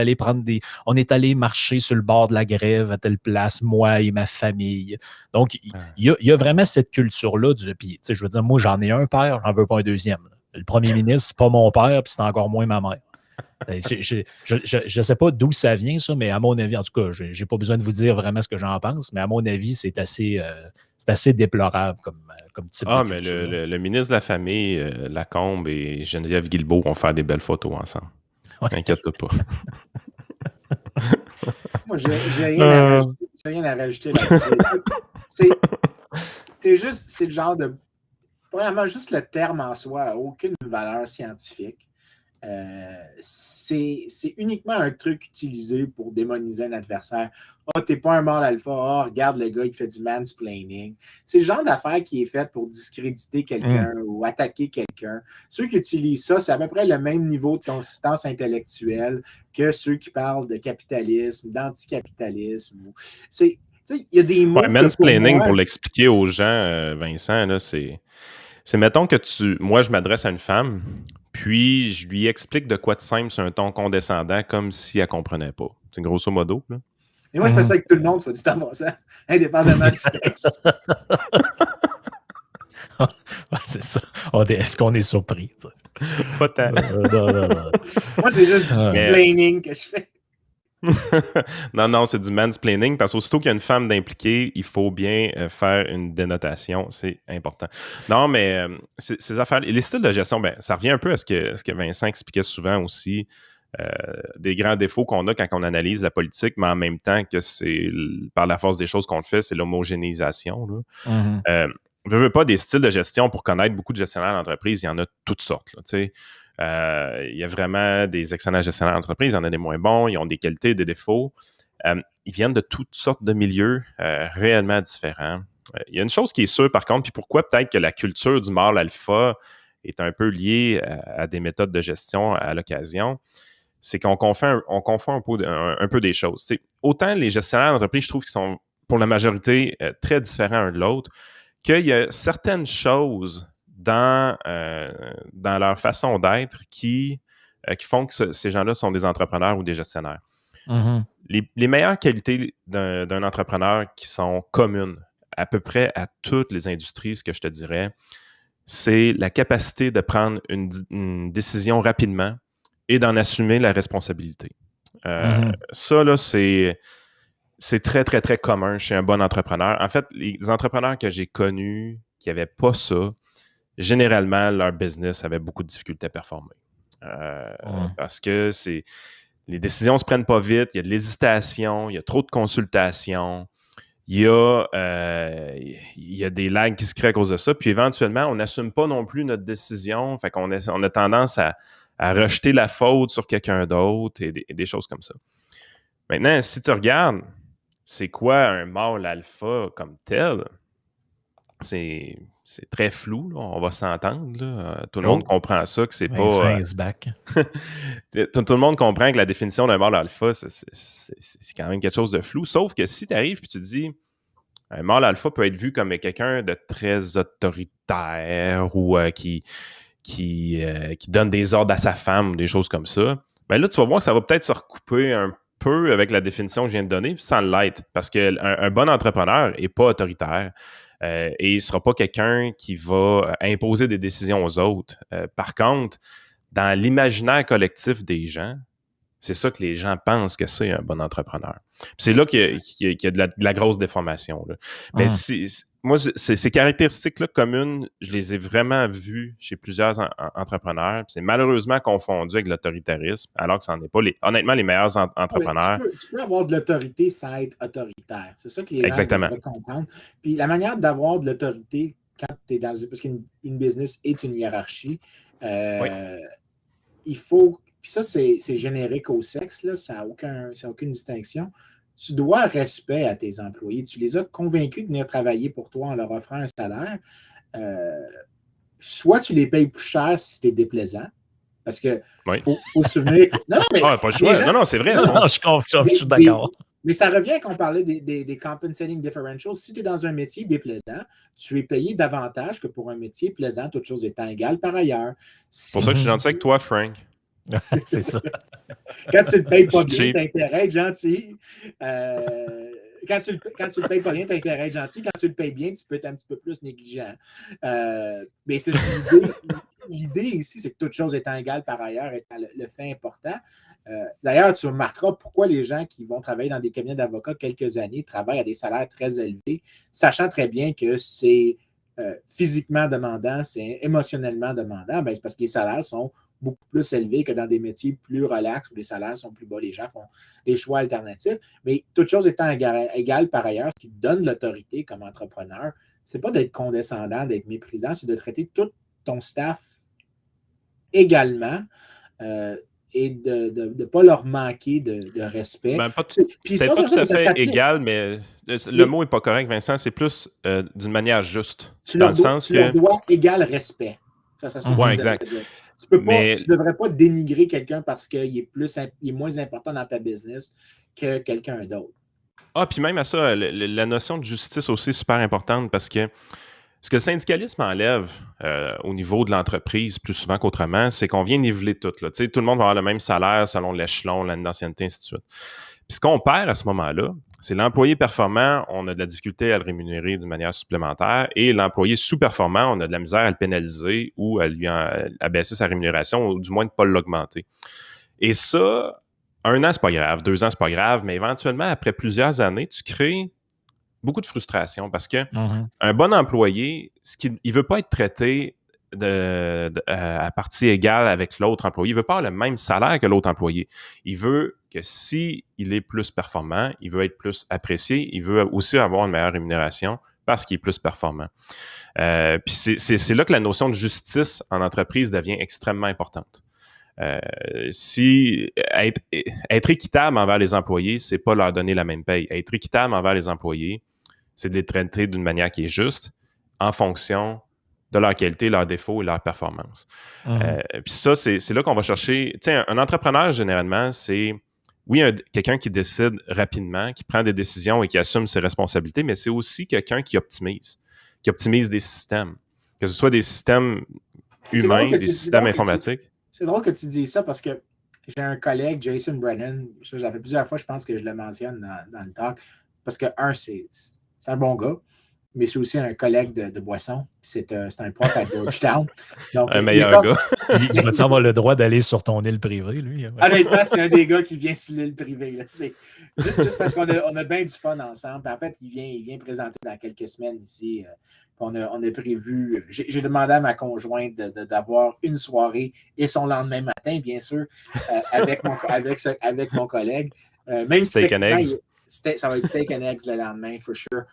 S1: allé marcher sur le bord de la grève à telle place, moi et ma famille. Donc, il y a vraiment cette culture-là. Puis, je veux dire, moi, j'en ai un père, j'en veux pas un deuxième. Le premier ministre, c'est pas mon père, puis c'est encore moins ma mère. Je ne sais pas d'où ça vient, ça, mais à mon avis, en tout cas, je n'ai pas besoin de vous dire vraiment ce que j'en pense, mais à mon avis, c'est assez déplorable comme type de
S3: mais
S1: culture.
S3: le ministre de la Famille, Lacombe et Geneviève Guilbeault vont faire des belles photos ensemble. Ouais. Inquiète-toi pas.
S2: Moi, j'ai rien à rajouter là-dessus. C'est le genre de... Vraiment, juste le terme en soi n'a aucune valeur scientifique. C'est uniquement un truc utilisé pour démoniser un adversaire. « t'es pas un mâle alpha. Regarde le gars, il fait du mansplaining. » C'est le genre d'affaire qui est faite pour discréditer quelqu'un ou attaquer quelqu'un. Ceux qui utilisent ça, c'est à peu près le même niveau de consistance intellectuelle que ceux qui parlent de capitalisme, d'anticapitalisme. Il y a des mots...
S3: mansplaining, pour l'expliquer aux gens, Vincent, là, c'est mettons que moi, je m'adresse à une femme, puis je lui explique de quoi de simple sur un ton condescendant, comme si elle ne comprenait pas. C'est grosso modo. Là.
S2: Et moi, je fais ça avec tout le monde, faut dire en passant, indépendamment du sexe.
S1: C'est ça. Est-ce qu'on est surpris?
S3: Pas tant.
S1: Non.
S2: Moi, c'est juste du mansplaining que je fais.
S3: Non, c'est du mansplaining parce qu'aussitôt qu'il y a une femme d'impliquée, il faut bien faire une dénotation. C'est important. Non, mais ces affaires, les styles de gestion, ça revient un peu à ce que Vincent expliquait souvent aussi, des grands défauts qu'on a quand on analyse la politique, mais en même temps que c'est par la force des choses qu'on le fait, c'est l'homogénéisation. Je veux pas des styles de gestion pour connaître beaucoup de gestionnaires d'entreprise, il y en a toutes sortes. Il y a vraiment des excellents gestionnaires d'entreprise, il y en a des moins bons, ils ont des qualités, des défauts. Ils viennent de toutes sortes de milieux réellement différents. Il y a une chose qui est sûre, par contre, puis pourquoi peut-être que la culture du mâle alpha est un peu liée à des méthodes de gestion à l'occasion, c'est qu'on confond un peu des choses. Autant les gestionnaires d'entreprise, je trouve qu'ils sont, pour la majorité, très différents un de l'autre, qu'il y a certaines choses dans leur façon d'être qui font que ces gens-là sont des entrepreneurs ou des gestionnaires. Les meilleures qualités d'un entrepreneur qui sont communes à peu près à toutes les industries, ce que je te dirais, c'est la capacité de prendre une décision rapidement et d'en assumer la responsabilité. Ça, là, c'est c'est très, très, très commun chez un bon entrepreneur. En fait, les entrepreneurs que j'ai connus qui n'avaient pas ça, généralement, leur business avait beaucoup de difficultés à performer. Parce que les décisions ne se prennent pas vite, il y a de l'hésitation, il y a trop de consultations, il y a des lags qui se créent à cause de ça, puis éventuellement, on n'assume pas non plus notre décision, fait qu'on on a tendance à rejeter la faute sur quelqu'un d'autre et des choses comme ça. Maintenant, si tu regardes, c'est quoi un mâle alpha comme tel? C'est très flou, là, on va s'entendre. Là. Tout le monde comprend ça, que c'est pas...
S1: Vincent is back.
S3: tout le monde comprend que la définition d'un mâle alpha, c'est quand même quelque chose de flou. Sauf que si tu arrives et tu dis un mâle alpha peut être vu comme quelqu'un de très autoritaire ou qui donne des ordres à sa femme ou des choses comme ça, ben là, tu vas voir que ça va peut-être se recouper un peu avec la définition que je viens de donner, sans l'être. Parce qu'un bon entrepreneur n'est pas autoritaire. Et il ne sera pas quelqu'un qui va imposer des décisions aux autres. Par contre, dans l'imaginaire collectif des gens, c'est ça que les gens pensent que c'est un bon entrepreneur. Puis c'est là qu'il y a de la grosse déformation. Là. Mais moi, ces caractéristiques-là communes, je les ai vraiment vues chez plusieurs entrepreneurs. Puis c'est malheureusement confondu avec l'autoritarisme, alors que ce n'en est pas, honnêtement, les meilleurs entrepreneurs.
S2: Tu peux avoir de l'autorité sans être autoritaire. C'est ça que les gens devraient comprendre. Puis la manière d'avoir de l'autorité quand tu es dans parce qu'une business est une hiérarchie, il faut... Puis ça, c'est générique au sexe, là, ça n'a aucune distinction. Tu dois respect à tes employés. Tu les as convaincus de venir travailler pour toi en leur offrant un salaire. Soit tu les payes plus cher si tu es déplaisant, parce que faut se souvenir...
S3: Non, mais pas le choix. Non, c'est vrai.
S1: Non, je suis d'accord.
S2: Mais ça revient quand on parlait des compensating differentials. Si tu es dans un métier déplaisant, tu es payé davantage que pour un métier plaisant, toutes choses étant égales par ailleurs.
S3: C'est pour ça que je suis gentil avec toi, Frank.
S1: C'est ça.
S2: Quand tu le payes pas bien, t'as intérêt à être gentil. Quand tu le payes pas bien, t'as intérêt à être gentil. Quand tu le payes bien, tu peux être un petit peu plus négligent. Mais c'est l'idée ici, c'est que toute chose étant égale par ailleurs, étant le fait important. D'ailleurs, tu remarqueras pourquoi les gens qui vont travailler dans des cabinets d'avocats quelques années travaillent à des salaires très élevés, sachant très bien que c'est physiquement demandant, c'est émotionnellement demandant. Ben, c'est parce que les salaires sont beaucoup plus élevés que dans des métiers plus relax où les salaires sont plus bas. Les gens font des choix alternatifs. Mais toute chose étant égale par ailleurs, ce qui donne l'autorité comme entrepreneur, c'est pas d'être condescendant, d'être méprisant, c'est de traiter tout ton staff également et de ne pas leur manquer de respect.
S3: Ben, peut-être pas tout à fait égal, mais le mot n'est pas correct, Vincent. C'est plus d'une manière juste.
S2: Tu leur dois égal respect.
S3: Oui, exact.
S2: Tu ne devrais pas dénigrer quelqu'un parce qu'il est moins important dans ta business que quelqu'un d'autre.
S3: Ah, puis même à ça, la notion de justice aussi est super importante parce que ce que le syndicalisme enlève au niveau de l'entreprise plus souvent qu'autrement, c'est qu'on vient niveler tout. Là. Tout le monde va avoir le même salaire selon l'échelon, l'année d'ancienneté, ainsi de suite. Puis ce qu'on perd à ce moment-là, c'est l'employé performant, on a de la difficulté à le rémunérer d'une manière supplémentaire, et l'employé sous-performant, on a de la misère à le pénaliser ou à lui abaisser sa rémunération, ou du moins de ne pas l'augmenter. Et ça, 1 an, c'est pas grave, 2 ans, c'est pas grave, mais éventuellement, après plusieurs années, tu crées beaucoup de frustration parce que un bon employé, il ne veut pas être traité à partie égale avec l'autre employé. Il ne veut pas avoir le même salaire que l'autre employé. Il veut que s'il est plus performant, il veut être plus apprécié, il veut aussi avoir une meilleure rémunération parce qu'il est plus performant. Puis c'est là que la notion de justice en entreprise devient extrêmement importante. Être équitable envers les employés, c'est pas leur donner la même paye. Être équitable envers les employés, c'est de les traiter d'une manière qui est juste en fonction de leur qualité, leurs défauts et leur performance. Puis ça, c'est là qu'on va chercher... Tu sais, un entrepreneur, généralement, c'est, oui, quelqu'un qui décide rapidement, qui prend des décisions et qui assume ses responsabilités, mais c'est aussi quelqu'un qui optimise des systèmes, que ce soit des systèmes humains, des systèmes informatiques.
S2: C'est drôle que tu dises ça parce que j'ai un collègue, Jason Brennan, ça, j'ai fait plusieurs fois, je pense que je le mentionne dans le talk, parce que, c'est un bon gars. mais c'est aussi un collègue de boisson. C'est un prof à Georgetown. Donc,
S3: un meilleur gars.
S1: Il va-tu avoir le droit d'aller sur ton île privée, lui?
S2: Honnêtement, c'est un des gars qui vient sur l'île privée. Là. C'est juste parce qu'on a bien du fun ensemble. En fait, il vient présenter dans quelques semaines ici. On a prévu. J'ai demandé à ma conjointe d'avoir une soirée et son lendemain matin, bien sûr, avec mon collègue. Même
S3: steak and eggs.
S2: Ça va être steak and eggs le lendemain, for sure.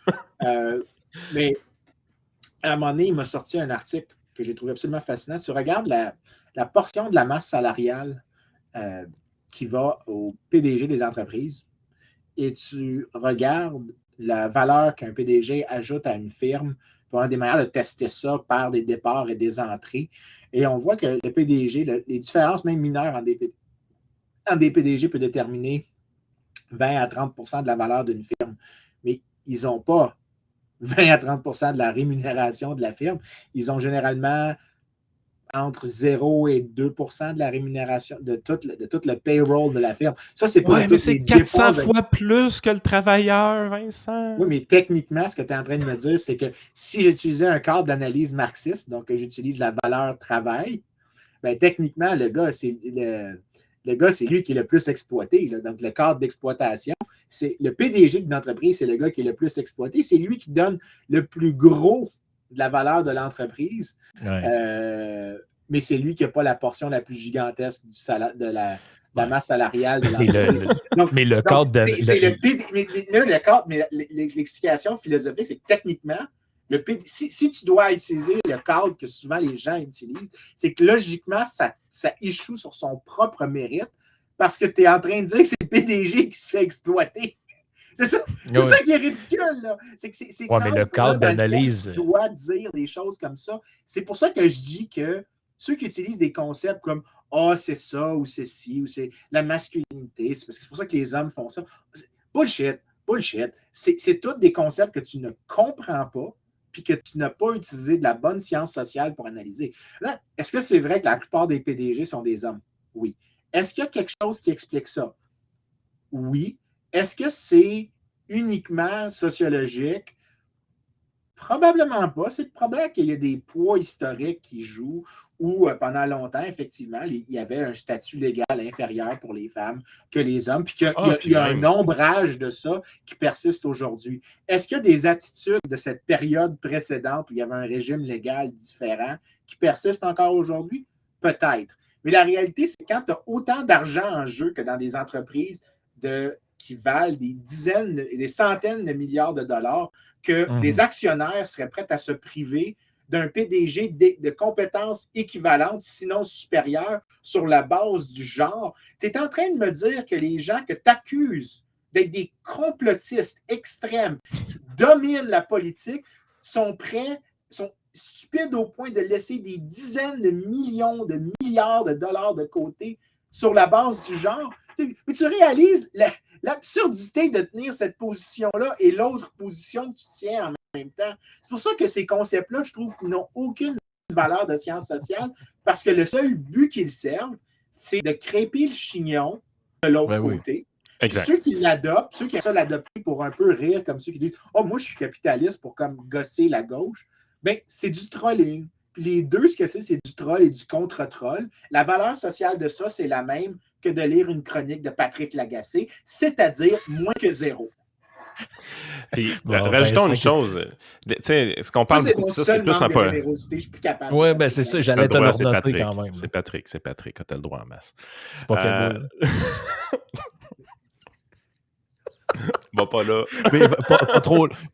S2: Mais à un moment donné, il m'a sorti un article que j'ai trouvé absolument fascinant. Tu regardes la portion de la masse salariale qui va au PDG des entreprises et tu regardes la valeur qu'un PDG ajoute à une firme. On a des manières de tester ça par des départs et des entrées. Et on voit que le PDG, les différences même mineures en des PDG peut déterminer 20 à 30 % de la valeur d'une firme. Mais ils n'ont pas 20 à 30 % de la rémunération de la firme. Ils ont généralement entre 0 et 2 % de la rémunération de tout le payroll de la firme. Ça, c'est pas.
S3: Ouais, mais c'est 400 fois plus que le travailleur, Vincent.
S2: Oui, mais techniquement, ce que tu es en train de me dire, c'est que si j'utilisais un cadre d'analyse marxiste, donc que j'utilise la valeur travail, bien, techniquement, le gars, c'est lui qui est le plus exploité. Là. Donc, le cadre d'exploitation, c'est le PDG d'une entreprise, c'est le gars qui est le plus exploité. C'est lui qui donne le plus gros de la valeur de l'entreprise. Ouais. Mais c'est lui qui n'a pas la portion la plus gigantesque de la masse salariale de l'entreprise.
S1: Mais le cadre de...
S2: l'explication philosophique, c'est que techniquement, si tu dois utiliser le cadre que souvent les gens utilisent, c'est que logiquement, ça échoue sur son propre mérite parce que tu es en train de dire que c'est le PDG qui se fait exploiter. C'est ça, ça qui est ridicule. Là. C'est
S1: mais le cadre d'analyse...
S2: Tu dois dire des choses comme ça. C'est pour ça que je dis que ceux qui utilisent des concepts comme « Ah, c'est ça » ou « c'est ci » ou « c'est la masculinité », c'est pour ça que les hommes font ça. Bullshit. C'est tous des concepts que tu ne comprends pas puis que tu n'as pas utilisé de la bonne science sociale pour analyser. Là, est-ce que c'est vrai que la plupart des PDG sont des hommes? Oui. Est-ce qu'il y a quelque chose qui explique ça? Oui. Est-ce que c'est uniquement sociologique? Probablement pas. C'est probable qu'il y a des poids historiques qui jouent où, pendant longtemps, effectivement, il y avait un statut légal inférieur pour les femmes que les hommes, puis qu'il y a un ombrage de ça qui persiste aujourd'hui. Est-ce qu'il y a des attitudes de cette période précédente où il y avait un régime légal différent qui persistent encore aujourd'hui? Peut-être. Mais la réalité, c'est que quand tu as autant d'argent en jeu que dans des entreprises qui valent des dizaines et des centaines de milliards de dollars, que des actionnaires seraient prêts à se priver d'un PDG de compétences équivalentes, sinon supérieures, sur la base du genre. Tu es en train de me dire que les gens que tu accuses d'être des complotistes extrêmes qui dominent la politique sont stupides au point de laisser des dizaines de millions, de milliards de dollars de côté sur la base du genre. Mais tu réalises l'absurdité de tenir cette position-là et l'autre position que tu tiens en même temps. C'est pour ça que ces concepts-là, je trouve qu'ils n'ont aucune valeur de science sociale parce que le seul but qu'ils servent, c'est de crêper le chignon de l'autre côté.
S3: Exact.
S2: Ceux qui l'adoptent, ceux qui aiment ça l'adopter pour un peu rire, comme ceux qui disent « Oh, moi, je suis capitaliste pour comme gosser la gauche », bien, c'est du trolling. Puis les deux, ce que c'est du troll et du contre-troll. La valeur sociale de ça, c'est la même que de lire une chronique de Patrick Lagacé, c'est-à-dire moins que zéro.
S3: Puis, rajoutons une chose. Tu sais, ce qu'on parle beaucoup de ça, c'est plus un peu.
S1: Oui, ben c'est ça, j'allais te le noter quand même.
S3: C'est Patrick, tu as le droit en masse.
S1: C'est pas quel
S3: Va pas là.
S1: Mais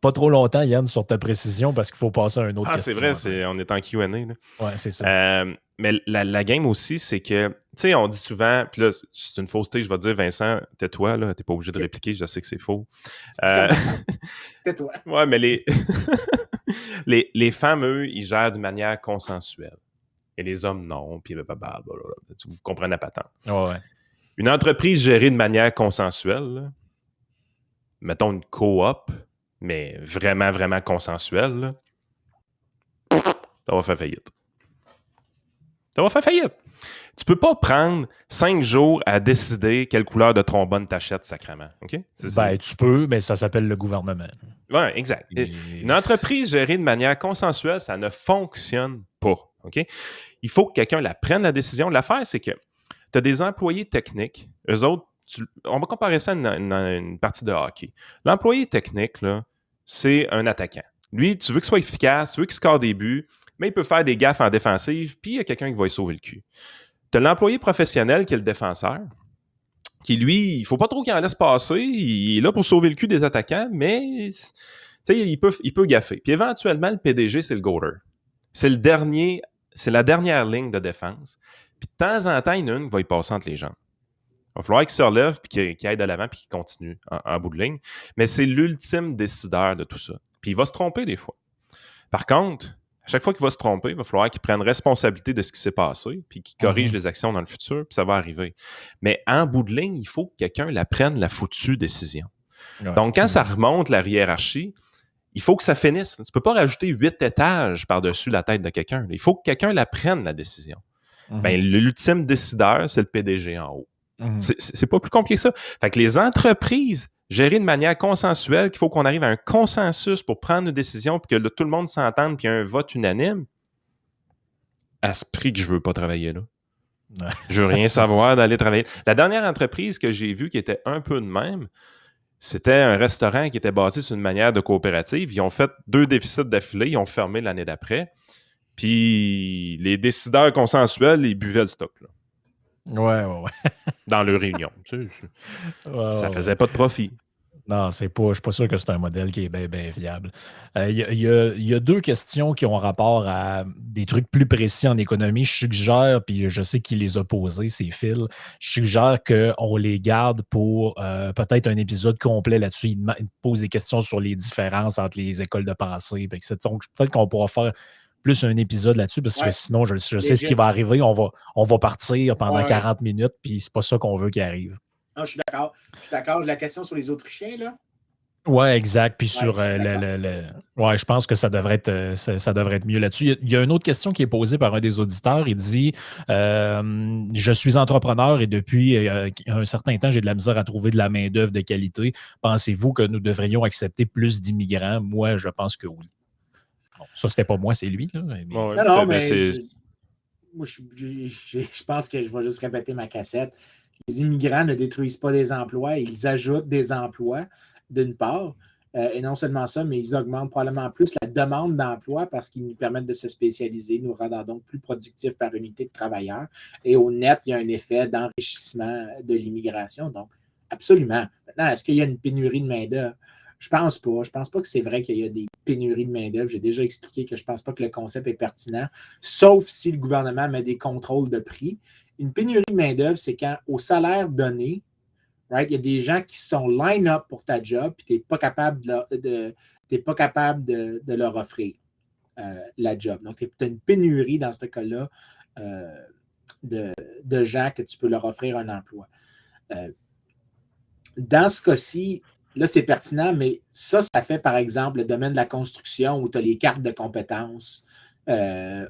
S1: pas trop longtemps, Yann, sur ta précision, parce qu'il faut passer à un autre question.
S3: C'est vrai, on est en Q&A.
S1: Oui, c'est ça.
S3: Mais la game aussi, c'est que, tu sais, on dit souvent, puis là, c'est une fausseté, je vais dire, Vincent, tais-toi, là, t'es pas obligé de répliquer, je sais que c'est faux.
S2: Tais-toi.
S3: Ouais, mais les femmes, eux, ils gèrent d'une manière consensuelle. Et les hommes, non, puis blablabla. Vous comprenez pas tant.
S1: Ouais.
S3: Une entreprise gérée de manière consensuelle, là, mettons une coop, mais vraiment, vraiment consensuelle, là, ça va faire faillite. Tu peux pas prendre 5 jours à décider quelle couleur de trombone t'achètes sacrément. OK?
S1: Tu peux, mais ça s'appelle le gouvernement.
S3: Oui, exact. Une entreprise gérée de manière consensuelle, ça ne fonctionne pas. OK? Il faut que quelqu'un la prenne, la décision. L'affaire, c'est que tu as des employés techniques. Eux autres, on va comparer ça à une partie de hockey. L'employé technique, là, c'est un attaquant. Lui, tu veux qu'il soit efficace, tu veux qu'il score des buts, mais il peut faire des gaffes en défensive, puis il y a quelqu'un qui va y sauver le cul. Tu as l'employé professionnel qui est le défenseur, qui, lui, il ne faut pas trop qu'il en laisse passer. Il est là pour sauver le cul des attaquants, mais il peut gaffer. Puis éventuellement, le PDG, c'est le goaler. C'est la dernière ligne de défense. Puis de temps en temps, il y en a une qui va y passer entre les jambes. Il va falloir qu'il se relève, puis qu'il aille de l'avant, puis qu'il continue en bout de ligne. Mais c'est l'ultime décideur de tout ça. Puis il va se tromper des fois. Par contre, à chaque fois qu'il va se tromper, il va falloir qu'il prenne responsabilité de ce qui s'est passé, puis qu'il corrige les actions dans le futur, puis ça va arriver. Mais en bout de ligne, il faut que quelqu'un la prenne, la foutue décision. Ouais. Donc, quand ça remonte la hiérarchie, il faut que ça finisse. Tu ne peux pas rajouter 8 étages par-dessus la tête de quelqu'un. Il faut que quelqu'un la prenne, la décision. Ben, l'ultime décideur, c'est le PDG en haut. C'est pas plus compliqué que ça. Fait que les entreprises gérées de manière consensuelle, qu'il faut qu'on arrive à un consensus pour prendre une décision, puis que tout le monde s'entende, puis il y a un vote unanime, à ce prix que je veux pas travailler là. Ouais. Je veux rien savoir d'aller travailler. La dernière entreprise que j'ai vue qui était un peu de même, c'était un restaurant qui était basé sur une manière de coopérative. Ils ont fait 2 déficits d'affilée, ils ont fermé l'année d'après. Puis les décideurs consensuels, ils buvaient le stock. Là.
S1: Ouais.
S3: Dans leur réunion. Tu sais, ça faisait pas de profit.
S1: Non, je ne suis pas sûr que c'est un modèle qui est bien viable. Il y a 2 questions qui ont rapport à des trucs plus précis en économie. Je suggère, puis je sais qui les a posées, c'est Phil, je suggère qu'on les garde pour peut-être un épisode complet là-dessus. Il pose des questions sur les différences entre les écoles de pensée. Donc, peut-être qu'on pourra faire plus un épisode là-dessus, parce que sinon, je sais ce qui va arriver. On va partir pendant 40 minutes, puis c'est pas ça qu'on veut qu'il arrive.
S2: Non, je suis d'accord. La question sur les Autrichiens, là?
S1: Oui, exact. Puis sur je pense que ça devrait être mieux là-dessus. Il y a une autre question qui est posée par un des auditeurs. Il dit je suis entrepreneur et depuis un certain temps, j'ai de la misère à trouver de la main-d'œuvre de qualité. Pensez-vous que nous devrions accepter plus d'immigrants? Moi, je pense que oui. Bon, ça, c'était pas moi, c'est lui. Là, mais...
S2: Non, mais je pense que je vais juste répéter ma cassette. Les immigrants ne détruisent pas des emplois, ils ajoutent des emplois, d'une part. Et non seulement ça, mais ils augmentent probablement plus la demande d'emploi parce qu'ils nous permettent de se spécialiser, nous rendant donc plus productifs par unité de travailleurs. Et au net, il y a un effet d'enrichissement de l'immigration. Donc, absolument. Maintenant, est-ce qu'il y a une pénurie de main-d'œuvre? Je pense pas. Je pense pas que c'est vrai qu'il y a des pénuries de main-d'œuvre. J'ai déjà expliqué que je pense pas que le concept est pertinent, sauf si le gouvernement met des contrôles de prix. Une pénurie de main-d'œuvre, c'est quand, au salaire donné, il y a des gens qui sont line-up pour ta job, puis tu n'es pas capable de leur offrir la job. Donc, tu as une pénurie dans ce cas-là de gens que tu peux leur offrir un emploi. Dans ce cas-ci, là, c'est pertinent, mais ça fait, par exemple, le domaine de la construction où tu as les cartes de compétences.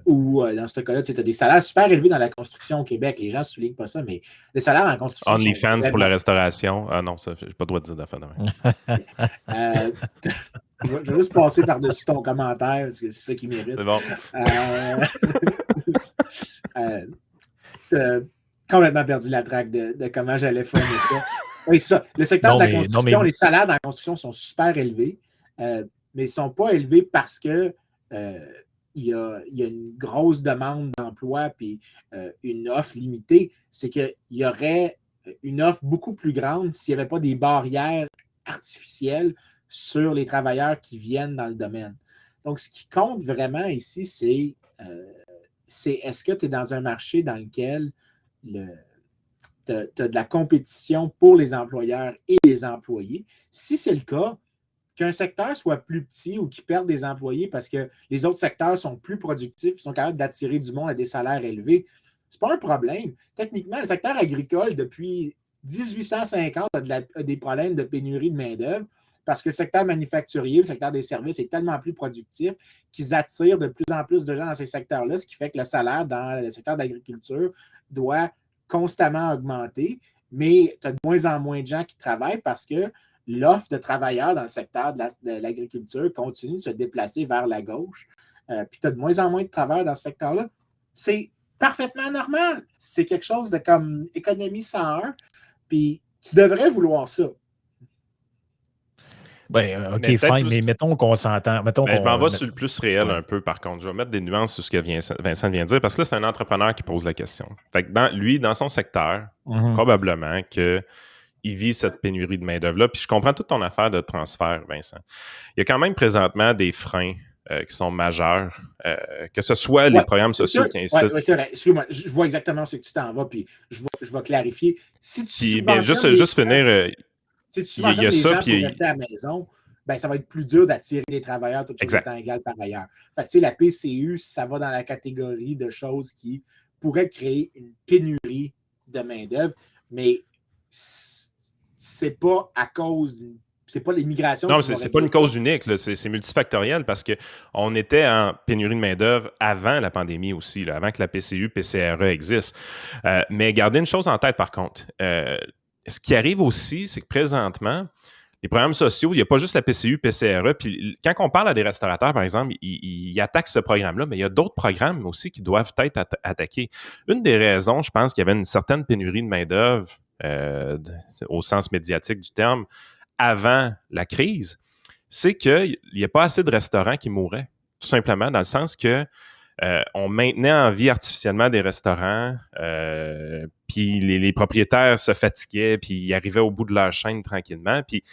S2: Ou dans ce cas-là, tu as des salaires super élevés dans la construction au Québec. Les gens ne soulignent pas ça, mais les salaires en construction.
S3: OnlyFans pour la restauration. Ah non, ça, je n'ai pas le droit de dire d'affaires de même.
S2: Je vais juste passer par-dessus ton commentaire parce que c'est ça qui mérite.
S3: C'est bon.
S2: T'as complètement perdu la traque de comment j'allais faire ça. Oui, c'est ça. Le secteur de la construction, les salaires dans la construction sont super élevés, mais ils ne sont pas élevés parce que il y a une grosse demande d'emploi puis une offre limitée. C'est qu'il y aurait une offre beaucoup plus grande s'il n'y avait pas des barrières artificielles sur les travailleurs qui viennent dans le domaine. Donc, ce qui compte vraiment ici, c'est est-ce que tu es dans un marché dans lequel tu as de la compétition pour les employeurs et les employés. Si c'est le cas, qu'un secteur soit plus petit ou qu'il perde des employés parce que les autres secteurs sont plus productifs, ils sont capables d'attirer du monde à des salaires élevés, c'est pas un problème. Techniquement, le secteur agricole, depuis 1850, a des problèmes de pénurie de main-d'œuvre parce que le secteur manufacturier, le secteur des services est tellement plus productif qu'ils attirent de plus en plus de gens dans ces secteurs-là, ce qui fait que le salaire dans le secteur d'agriculture doit constamment augmenter, mais tu as de moins en moins de gens qui travaillent parce que l'offre de travailleurs dans le secteur de l'agriculture continue de se déplacer vers la gauche, puis tu as de moins en moins de travailleurs dans ce secteur-là, c'est parfaitement normal. C'est quelque chose de comme économie 101, puis tu devrais vouloir ça.
S1: Ben, OK, fine, mais mettons qu'on s'entend.
S3: Je m'en vais sur le plus réel un peu, par contre. Je vais mettre des nuances sur ce que Vincent vient de dire, parce que là, c'est un entrepreneur qui pose la question. Fait que dans son secteur, probablement qu'il vit cette pénurie de main-d'œuvre-là. Puis je comprends toute ton affaire de transfert, Vincent. Il y a quand même présentement des freins qui sont majeurs, que ce soit les programmes sociaux qui incitent.
S2: Oui, c'est vrai. Excuse-moi, je vois exactement ce que tu t'en vas, puis je vais clarifier. Si tu
S3: juste finir.
S2: Si tu subventionnes les gens pour rester à la maison, ben, ça va être plus dur d'attirer des travailleurs, toutes choses étant égales par ailleurs. Fait que, la PCU, ça va dans la catégorie de choses qui pourraient créer une pénurie de main-d'œuvre, mais c'est pas à cause d'une. C'est pas l'immigration.
S3: Non, c'est pas une cause unique. Là. C'est multifactoriel parce qu'on était en pénurie de main-d'œuvre avant la pandémie aussi, là, avant que la PCU, PCRE existe. Mais gardez une chose en tête, par contre. Ce qui arrive aussi, c'est que présentement, les programmes sociaux, il n'y a pas juste la PCU, PCRE. Puis quand on parle à des restaurateurs, par exemple, ils attaquent ce programme-là, mais il y a d'autres programmes aussi qui doivent être attaqués. Une des raisons, je pense, qu'il y avait une certaine pénurie de main-d'œuvre au sens médiatique du terme avant la crise, c'est qu'il n'y a pas assez de restaurants qui mouraient. Tout simplement, dans le sens que on maintenait en vie artificiellement des restaurants, puis les propriétaires se fatiguaient, puis ils arrivaient au bout de leur chaîne tranquillement, puis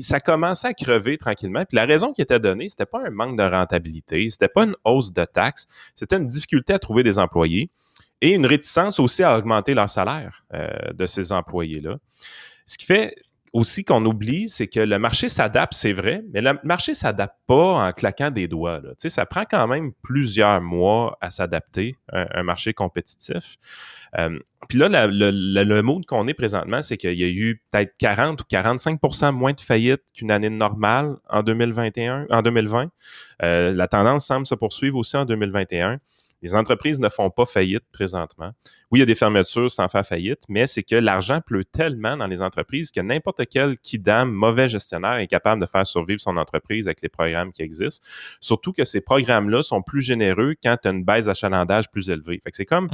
S3: ça commençait à crever tranquillement. Puis la raison qui était donnée, c'était pas un manque de rentabilité, c'était pas une hausse de taxes, c'était une difficulté à trouver des employés et une réticence aussi à augmenter leur salaire de ces employés-là. Ce qui fait aussi qu'on oublie, c'est que le marché s'adapte, c'est vrai, mais le marché ne s'adapte pas en claquant des doigts. Là. Ça prend quand même plusieurs mois à s'adapter, un marché compétitif. Puis là, le mood qu'on est présentement, c'est qu'il y a eu peut-être 40 ou 45% moins de faillites qu'une année normale en 2020. La tendance semble se poursuivre aussi en 2021. Les entreprises ne font pas faillite présentement. Oui, il y a des fermetures sans faire faillite, mais c'est que l'argent pleut tellement dans les entreprises que n'importe quel kidam, mauvais gestionnaire est capable de faire survivre son entreprise avec les programmes qui existent. Surtout que ces programmes-là sont plus généreux quand tu as une baisse d'achalandage plus élevée. Fait que c'est comme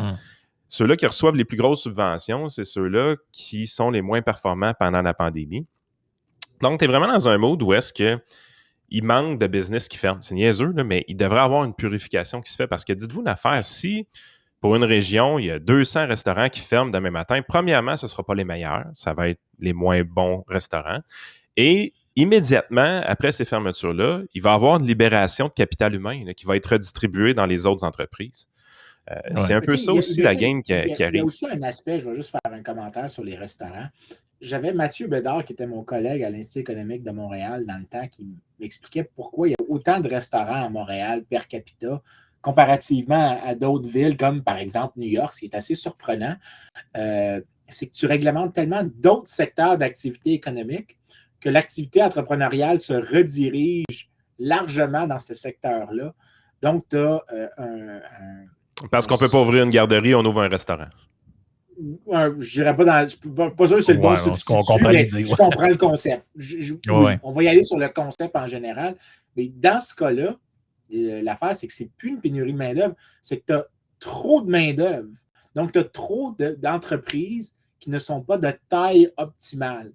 S3: ceux-là qui reçoivent les plus grosses subventions, c'est ceux-là qui sont les moins performants pendant la pandémie. Donc, tu es vraiment dans un mode où est-ce que il manque de business qui ferme. C'est niaiseux, là, mais il devrait y avoir une purification qui se fait parce que dites-vous une affaire, si pour une région, il y a 200 restaurants qui ferment demain matin, premièrement, ce ne sera pas les meilleurs, ça va être les moins bons restaurants. Et immédiatement, après ces fermetures-là, il va y avoir une libération de capital humain là, qui va être redistribué dans les autres entreprises. C'est un peu ça aussi la game qui arrive.
S2: Il y a aussi un aspect, je vais juste faire un commentaire sur les restaurants. J'avais Mathieu Bédard, qui était mon collègue à l'Institut économique de Montréal dans le temps, qui m'expliquait pourquoi il y a autant de restaurants à Montréal per capita comparativement à d'autres villes, comme par exemple New York, ce qui est assez surprenant. C'est que tu réglementes tellement d'autres secteurs d'activité économique que l'activité entrepreneuriale se redirige largement dans ce secteur-là. Donc, tu as
S3: Parce qu'on ne peut pas ouvrir une garderie, on ouvre un restaurant.
S2: Je dirais pas dans. Je suis pas sûr que c'est le bon substitut, mais je comprends le concept. Oui, on va y aller sur le concept en général. Mais dans ce cas-là, l'affaire, c'est que c'est plus une pénurie de main-d'œuvre, c'est que tu as trop de main-d'œuvre. Donc, tu as trop d'entreprises qui ne sont pas de taille optimale.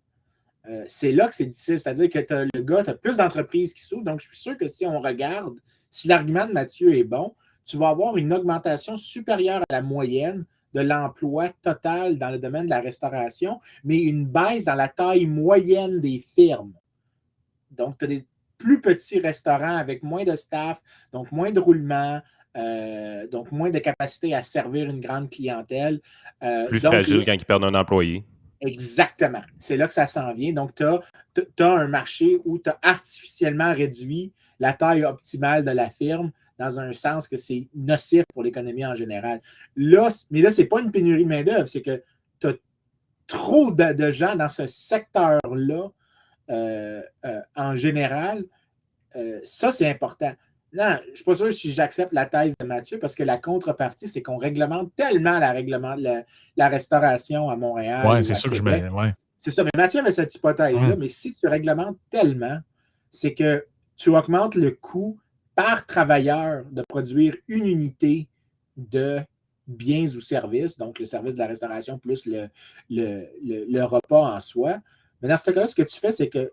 S2: C'est là que c'est difficile. C'est-à-dire que tu as plus d'entreprises qui s'ouvrent. Donc, je suis sûr que si on regarde, si l'argument de Mathieu est bon, tu vas avoir une augmentation supérieure à la moyenne de l'emploi total dans le domaine de la restauration, mais une baisse dans la taille moyenne des firmes. Donc, tu as des plus petits restaurants avec moins de staff, donc moins de roulement, donc moins de capacité à servir une grande clientèle.
S3: Plus fragile quand ils perdent un employé.
S2: Exactement. C'est là que ça s'en vient. Donc, tu as un marché où tu as artificiellement réduit la taille optimale de la firme dans un sens que c'est nocif pour l'économie en général. Mais là, ce n'est pas une pénurie de main-d'œuvre, c'est que tu as trop de gens dans ce secteur-là en général. Ça, c'est important. Non, je ne suis pas sûr si j'accepte la thèse de Mathieu parce que la contrepartie, c'est qu'on réglemente tellement la restauration à Montréal.
S1: Oui, c'est sûr que je mets. Ouais.
S2: C'est ça. Mais Mathieu avait cette hypothèse-là, mais si tu réglementes tellement, c'est que tu augmentes le coût par travailleur de produire une unité de biens ou services, donc le service de la restauration plus le repas en soi. Mais dans ce cas-là, ce que tu fais, c'est que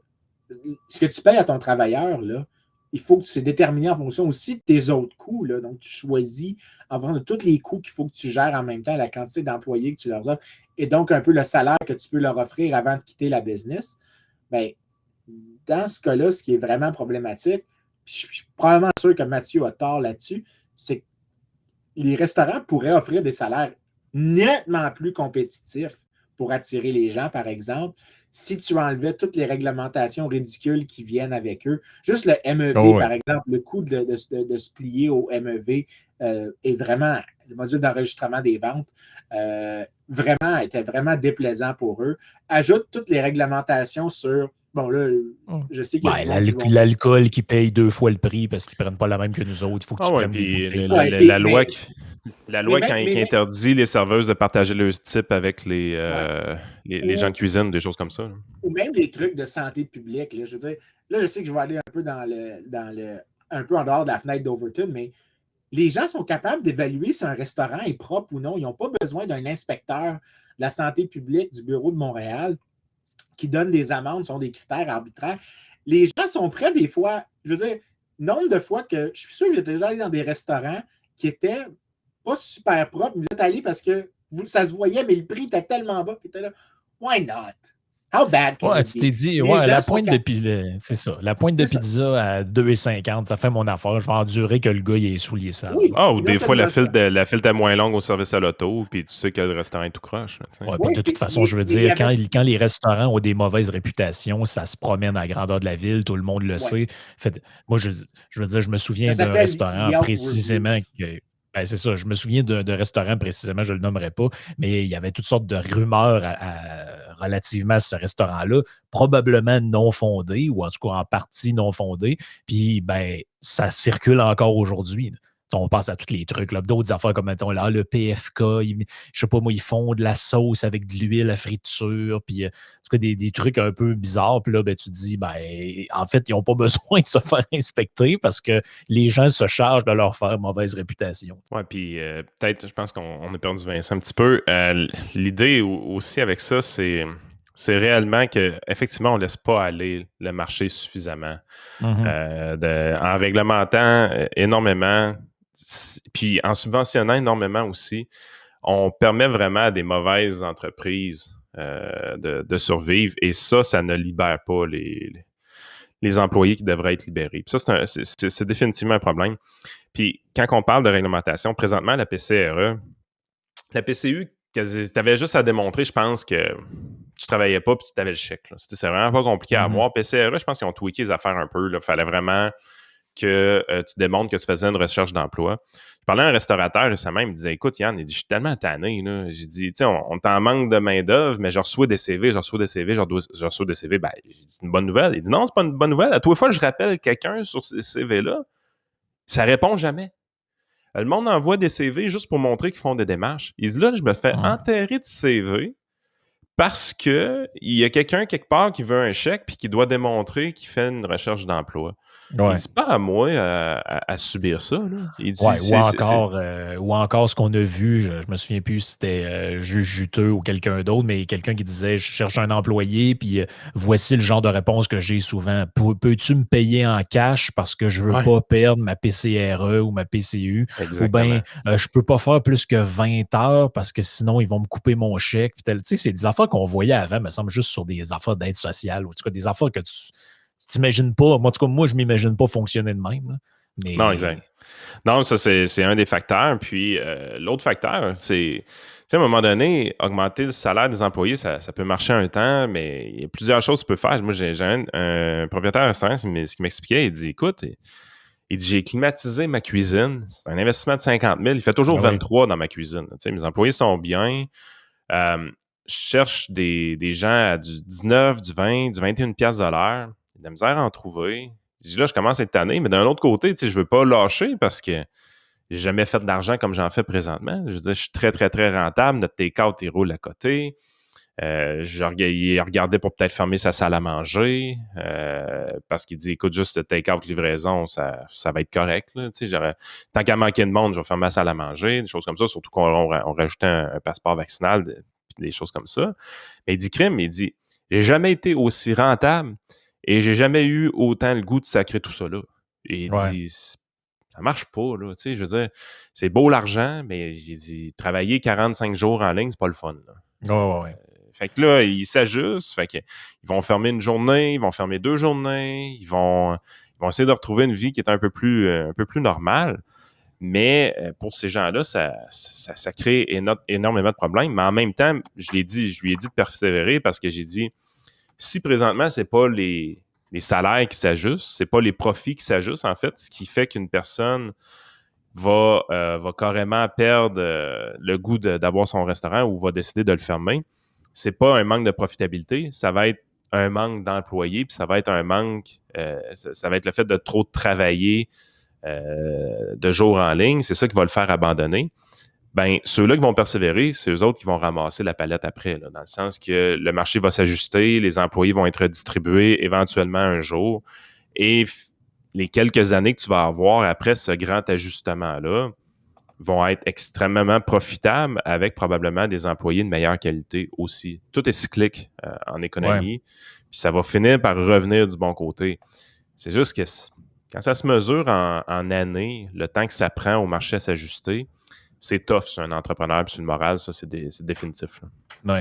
S2: ce que tu payes à ton travailleur, là, il faut que tu sois déterminé en fonction aussi de tes autres coûts. Là. Donc, tu choisis en fonction de tous les coûts qu'il faut que tu gères en même temps, la quantité d'employés que tu leur offres, et donc un peu le salaire que tu peux leur offrir avant de quitter la business. Bien, dans ce cas-là, ce qui est vraiment problématique, puis je suis probablement sûr que Mathieu a tort là-dessus, c'est que les restaurants pourraient offrir des salaires nettement plus compétitifs pour attirer les gens, par exemple, si tu enlevais toutes les réglementations ridicules qui viennent avec eux. Juste le MEV, par exemple, le coût de se plier au MEV est vraiment, le module d'enregistrement des ventes, était vraiment déplaisant pour eux. Ajoute toutes les réglementations sur... Bon, là, je sais qu'il y a
S1: l'alcool qui paye 2 fois le prix parce qu'ils ne prennent pas la même que nous autres. Il faut que tu prennes des
S3: bouteilles. La loi qui interdit les serveuses de partager leur type avec les gens de cuisine, des choses comme ça. Là.
S2: Ou même les trucs de santé publique. Là, je veux dire, là, je sais que je vais aller un peu un peu en dehors de la fenêtre d'Overton, mais les gens sont capables d'évaluer si un restaurant est propre ou non. Ils n'ont pas besoin d'un inspecteur de la santé publique du bureau de Montréal qui donne des amendes, sont des critères arbitraires. Les gens sont prêts des fois, je veux dire, nombre de fois que je suis sûr que j'étais déjà allé dans des restaurants qui étaient pas super propres, mais vous êtes allé parce que ça se voyait, mais le prix était tellement bas, puis tu étais là, why not? How bad can it be?
S1: Tu t'es dit, la pointe de pizza, c'est ça. La pointe de pizza à 2,50, ça fait mon affaire. Je vais endurer que le gars il est souliers sales.
S3: Oui, ou des fois, la file est moins longue au service à l'auto, puis tu sais que le restaurant est tout croche.
S1: De toute façon, je veux dire, quand les restaurants ont des mauvaises réputations, ça se promène à la grandeur de la ville, tout le monde le sait. Moi, je veux dire, je me souviens d'un restaurant précisément que... Ben, c'est ça, je me souviens d'un restaurant précisément, je ne le nommerai pas, mais il y avait toutes sortes de rumeurs relativement à ce restaurant-là, probablement non fondées, ou en tout cas en partie non fondées, puis ben, ça circule encore aujourd'hui. On pense à tous les trucs, là, d'autres affaires comme mettons, là, le PFK, je ne sais pas moi, ils font de la sauce avec de l'huile à friture, puis en tout cas des trucs un peu bizarres. Puis là, ben, tu te dis, ben, en fait, ils n'ont pas besoin de se faire inspecter parce que les gens se chargent de leur faire mauvaise réputation.
S3: Oui, puis peut-être, je pense qu'on a perdu Vincent un petit peu. L'idée aussi avec ça, c'est réellement qu'effectivement, on ne laisse pas aller le marché suffisamment. En réglementant énormément, puis en subventionnant énormément aussi, on permet vraiment à des mauvaises entreprises de survivre, et ça ne libère pas les employés qui devraient être libérés. Puis ça, c'est définitivement un problème. Puis quand on parle de réglementation, présentement, la PCRE, la PCU, tu avais juste à démontrer, je pense, que tu travaillais pas puis tu avais le chèque. C'est vraiment pas compliqué à avoir. PCRE, je pense qu'ils ont tweaké les affaires un peu. Il fallait vraiment que tu démontres que tu faisais une recherche d'emploi. Je parlais à un restaurateur récemment, il me disait, écoute, Yann, je suis tellement tanné. Là. J'ai dit, tu sais, on t'en manque de main-d'œuvre, mais je reçois des CV. Ben, c'est une bonne nouvelle. Il dit, non, c'est pas une bonne nouvelle. À toutes les fois que je rappelle quelqu'un sur ces CV-là, ça répond jamais. Le monde envoie des CV juste pour montrer qu'ils font des démarches. Ils disent, là, je me fais enterrer de CV parce qu'il y a quelqu'un quelque part qui veut un chèque puis qui doit démontrer qu'il fait une recherche d'emploi.
S1: Ouais.
S3: Il dit pas à moi à subir ça. Là. Il dit,
S1: ou encore ce qu'on a vu, je me souviens plus si c'était Juge Juteux ou quelqu'un d'autre, mais quelqu'un qui disait, je cherche un employé, puis voici le genre de réponse que j'ai souvent. Peux-tu me payer en cash parce que je veux pas perdre ma PCRE ou ma PCU? Exactement. Ou bien, je peux pas faire plus que 20 heures parce que sinon, ils vont me couper mon chèque. Tu sais, c'est des affaires qu'on voyait avant, me semble, juste sur des affaires d'aide sociale, ou en tout cas des affaires que tu t'imagines pas. Moi, en tout cas, moi, je m'imagine pas fonctionner de même. Là. Mais...
S3: Non, exact. Non, ça, c'est un des facteurs. Puis, l'autre facteur, c'est, tu sais, à un moment donné, augmenter le salaire des employés, ça peut marcher un temps, mais il y a plusieurs choses que tu peux faire. Moi, j'ai un propriétaire restaurant, ce qu'il m'expliquait, il dit, écoute, il dit, j'ai climatisé ma cuisine. C'est un investissement de 50 000. Il fait toujours 23 dans ma cuisine. Tu sais, mes employés sont bien. Je cherche des gens à du 19, du 20, du 21 piastres de l'heure. Il y a de la misère à en trouver. Je dis là, je commence à être tanné, mais d'un autre côté, je ne veux pas lâcher parce que j'ai jamais fait d'argent comme j'en fais présentement. Je veux dire, je suis très, très, très rentable. Notre take-out, il roule à côté. Il regardait pour peut-être fermer sa salle à manger parce qu'il dit, écoute, juste le take-out livraison, ça va être correct. Là. Tant qu'à manquer de monde, je vais fermer ma salle à manger, des choses comme ça, surtout qu'on rajoutait un passeport vaccinal, des choses comme ça. Mais il dit, il dit, j'ai jamais été aussi rentable et j'ai jamais eu autant le goût de sacrer tout ça là. Et il dit, ça marche pas, là. Je veux dire, c'est beau l'argent, mais j'ai dit, travailler 45 jours en ligne, c'est pas le fun. Là. Fait que là, ils s'ajustent. Fait que ils vont fermer une journée, ils vont fermer 2 journées, ils vont essayer de retrouver une vie qui est un peu plus normale. Mais pour ces gens-là, ça crée énormément de problèmes. Mais en même temps, je lui ai dit de persévérer parce que j'ai dit, si présentement, c'est pas les salaires qui s'ajustent, c'est pas les profits qui s'ajustent, en fait, ce qui fait qu'une personne va carrément perdre le goût d'avoir son restaurant ou va décider de le fermer, c'est pas un manque de profitabilité, ça va être un manque d'employés, puis ça va être un manque, ça va être le fait de trop travailler de jour en ligne, c'est ça qui va le faire abandonner. Ben, ceux-là qui vont persévérer, c'est eux autres qui vont ramasser la palette après, là, dans le sens que le marché va s'ajuster, les employés vont être distribués éventuellement un jour, et les quelques années que tu vas avoir après ce grand ajustement-là vont être extrêmement profitables avec probablement des employés de meilleure qualité aussi. Tout est cyclique en économie, puis ça va finir par revenir du bon côté. C'est juste que quand ça se mesure en années, le temps que ça prend au marché à s'ajuster, c'est tough sur un entrepreneur, puis sur le moral, ça, c'est définitif.
S1: Oui.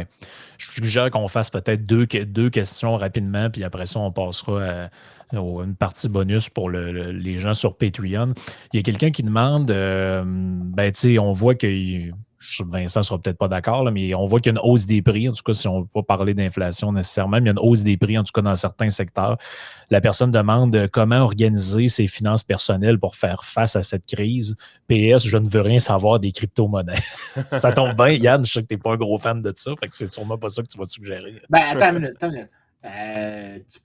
S1: Je suggère qu'on fasse peut-être deux questions rapidement, puis après ça, on passera à une partie bonus pour les gens sur Patreon. Il y a quelqu'un qui demande, tu sais, on voit que, Vincent ne sera peut-être pas d'accord, là, mais on voit qu'il y a une hausse des prix. En tout cas, si on ne veut pas parler d'inflation nécessairement, mais il y a une hausse des prix, en tout cas dans certains secteurs. La personne demande comment organiser ses finances personnelles pour faire face à cette crise. PS, je ne veux rien savoir des crypto-monnaies. Ça tombe bien, Yann, je sais que tu n'es pas un gros fan de ça, fait que c'est sûrement pas ça que tu vas te suggérer.
S2: Attends une minute. Tu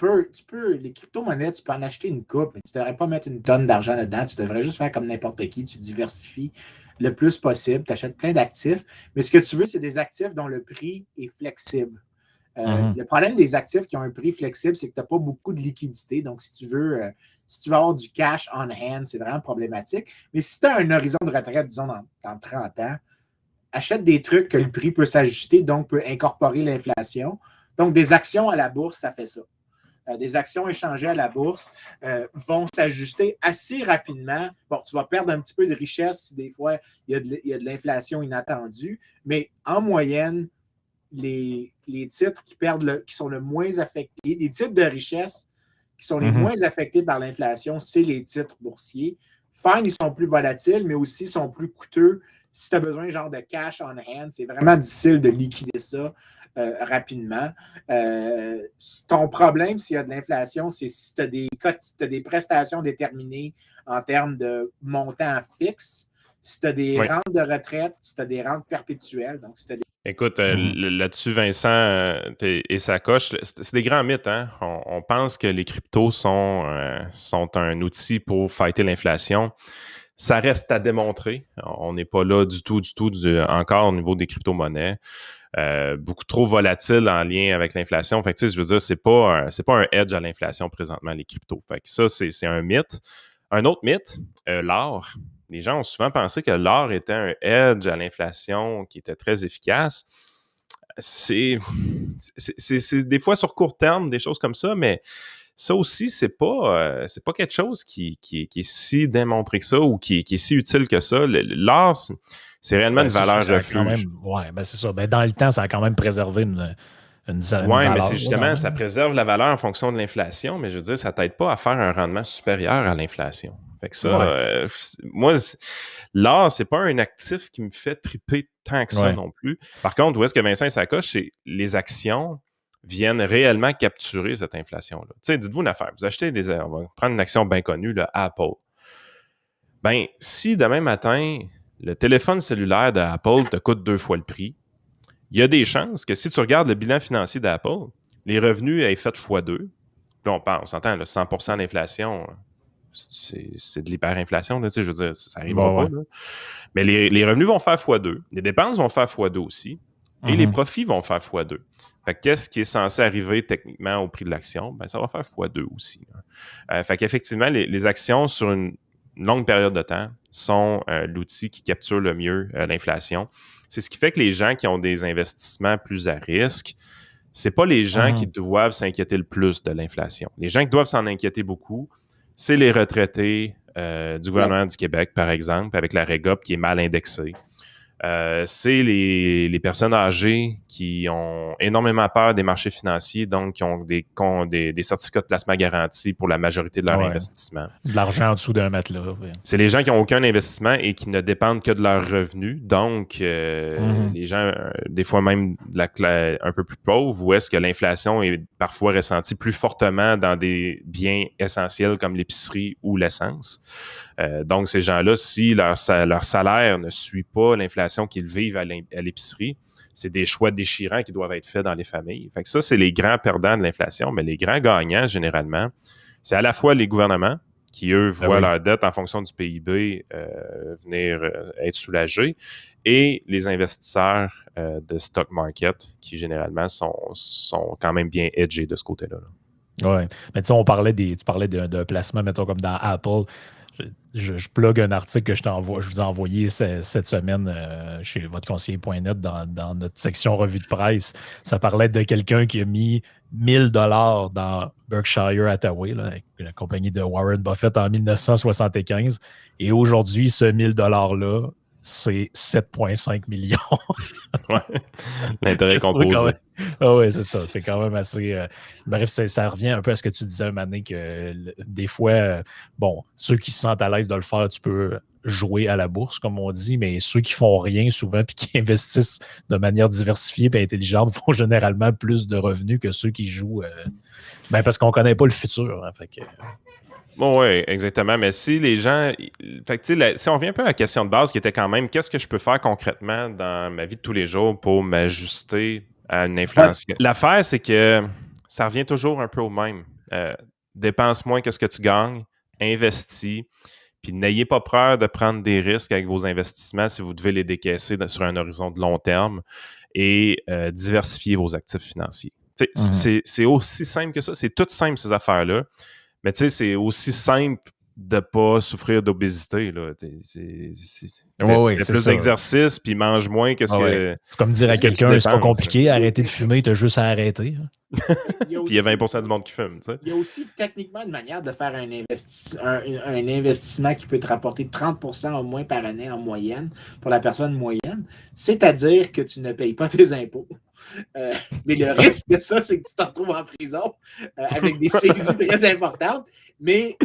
S2: peux, les crypto-monnaies, tu peux en acheter une coupe, mais tu ne devrais pas mettre une tonne d'argent là-dedans. Tu devrais juste faire comme n'importe qui. Tu diversifies le plus possible. Tu achètes plein d'actifs. Mais ce que tu veux, c'est des actifs dont le prix est flexible. Le problème des actifs qui ont un prix flexible, c'est que tu n'as pas beaucoup de liquidité. Donc, si tu veux avoir du cash on hand, c'est vraiment problématique. Mais si tu as un horizon de retraite, disons, dans 30 ans, achète des trucs que le prix peut s'ajuster, donc peut incorporer l'inflation. Donc, des actions à la bourse, ça fait ça. Des actions échangées à la bourse vont s'ajuster assez rapidement. Bon, tu vas perdre un petit peu de richesse si des fois il y a de l'inflation inattendue, mais en moyenne, les titres qui sont le moins affectés, les titres de richesse qui sont les moins affectés par l'inflation, c'est les titres boursiers. Fine, ils sont plus volatiles, mais aussi sont plus coûteux. Si tu as besoin genre de cash on hand, c'est vraiment difficile de liquider ça rapidement. Ton problème, s'il y a de l'inflation, c'est si tu as des prestations déterminées en termes de montant fixe, si tu as des rentes de retraite, si tu as des rentes perpétuelles. Donc, si
S3: Écoute, là-dessus, Vincent et sa coche, c'est des grands mythes. Hein? On pense que les cryptos sont un outil pour fighter l'inflation. Ça reste à démontrer. On n'est pas là du tout encore au niveau des crypto-monnaies. Beaucoup trop volatile en lien avec l'inflation. Fait que, tu sais, je veux dire, c'est pas un hedge à l'inflation présentement, les cryptos. Fait que ça, c'est un mythe. Un autre mythe, l'or. Les gens ont souvent pensé que l'or était un hedge à l'inflation qui était très efficace. C'est des fois sur court terme, des choses comme ça, mais ça aussi, c'est pas quelque chose qui est si démontré que ça ou qui est si utile que ça. L'or, c'est réellement une valeur refuge.
S1: Oui, c'est ça. Dans le temps, ça a quand même préservé une valeur.
S3: Mais c'est justement, ça préserve la valeur en fonction de l'inflation, mais je veux dire, ça t'aide pas à faire un rendement supérieur à l'inflation. Fait que ça, moi, l'or, c'est pas un actif qui me fait triper tant que ça non plus. Par contre, où est-ce que Vincent s'accroche, c'est les actions viennent réellement capturer cette inflation-là. Tu sais, dites-vous une affaire. Vous achetez on va prendre une action bien connue, le Apple. Ben, si demain matin, le téléphone cellulaire d'Apple te coûte 2 fois le prix, il y a des chances que si tu regardes le bilan financier d'Apple, les revenus aient fait x2. Puis on s'entend, là, 100% d'inflation, c'est de l'hyperinflation, là, tu sais, je veux dire, ça n'arrivera pas. Là. Mais les revenus vont faire x2. Les dépenses vont faire x2 aussi. Et les profits vont faire x2. Fait que qu'est-ce qui est censé arriver techniquement au prix de l'action? Ben, ça va faire x2 aussi. Fait qu'effectivement, les actions sur une longue période de temps sont l'outil qui capture le mieux l'inflation. C'est ce qui fait que les gens qui ont des investissements plus à risque, c'est pas les gens qui doivent s'inquiéter le plus de l'inflation. Les gens qui doivent s'en inquiéter beaucoup, c'est les retraités du gouvernement du Québec, par exemple, avec la REGOP qui est mal indexée. C'est les personnes âgées qui ont énormément peur des marchés financiers, donc qui ont des certificats de placement garantis pour la majorité de leur investissement.
S1: De l'argent en dessous d'un matelas. Ouais.
S3: C'est les gens qui n'ont aucun investissement et qui ne dépendent que de leurs revenus. Donc, les gens, des fois même un peu plus pauvres, où est-ce que l'inflation est parfois ressentie plus fortement dans des biens essentiels comme l'épicerie ou l'essence. Donc, ces gens-là, si leur salaire ne suit pas l'inflation qu'ils vivent à l'épicerie, c'est des choix déchirants qui doivent être faits dans les familles. Fait que ça, c'est les grands perdants de l'inflation. Mais les grands gagnants, généralement, c'est à la fois les gouvernements qui, eux, voient leur dette en fonction du PIB venir être soulagés, et les investisseurs de stock market qui, généralement, sont quand même bien hedgés de ce côté-là.
S1: Oui. Mais tu sais, tu parlais d'un placement, mettons, comme dans Apple. Je plug un article que je vous ai envoyé cette semaine chez votreconseiller.net dans notre section revue de presse. Ça parlait de quelqu'un qui a mis 1000 $ dans Berkshire Hathaway, la compagnie de Warren Buffett en 1975. Et aujourd'hui, ce 1000 $-là, c'est 7,5 millions.
S3: Ouais. L'intérêt composé.
S1: Ah oui, c'est ça. C'est quand même assez... bref, ça revient un peu à ce que tu disais, Mané, que des fois, ceux qui se sentent à l'aise de le faire, tu peux jouer à la bourse, comme on dit, mais ceux qui font rien souvent puis qui investissent de manière diversifiée et intelligente font généralement plus de revenus que ceux qui jouent parce qu'on ne connaît pas le futur. Hein, fait que...
S3: Bon, oui, exactement. Mais si les gens... Fait que, si on revient un peu à la question de base qui était quand même, qu'est-ce que je peux faire concrètement dans ma vie de tous les jours pour m'ajuster à une inflation? L'affaire, c'est que ça revient toujours un peu au même. Dépense moins que ce que tu gagnes, investis, puis n'ayez pas peur de prendre des risques avec vos investissements si vous devez les décaisser sur un horizon de long terme, et diversifier vos actifs financiers. C'est aussi simple que ça. C'est tout simple, ces affaires-là. Mais tu sais, c'est aussi simple de ne pas souffrir d'obésité. Fais plus d'exercice, puis mange moins que ce que...
S1: C'est comme dire à quelqu'un, c'est pas compliqué, arrêter de fumer, tu as juste à arrêter.
S3: Puis il y a 20% du monde qui fume. T'sais.
S2: Il y a aussi techniquement une manière de faire un investissement qui peut te rapporter 30% au moins par année en moyenne pour la personne moyenne. C'est-à-dire que tu ne payes pas tes impôts. Mais le risque de ça, c'est que tu te retrouves en prison avec des saisies très importantes. Mais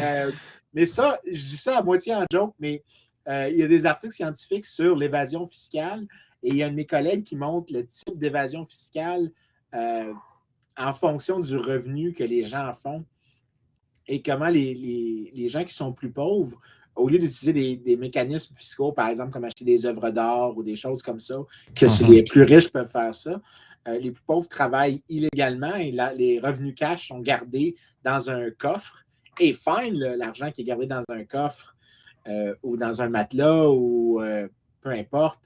S2: ça, je dis ça à moitié en joke, mais il y a des articles scientifiques sur l'évasion fiscale, et il y a un de mes collègues qui montre le type d'évasion fiscale en fonction du revenu que les gens font, et comment les gens qui sont plus pauvres, au lieu d'utiliser des mécanismes fiscaux, par exemple, comme acheter des œuvres d'art ou des choses comme ça, que les plus riches peuvent faire ça, les plus pauvres travaillent illégalement, et les revenus cash sont gardés dans un coffre. Et fine, l'argent qui est gardé dans un coffre ou dans un matelas ou peu importe,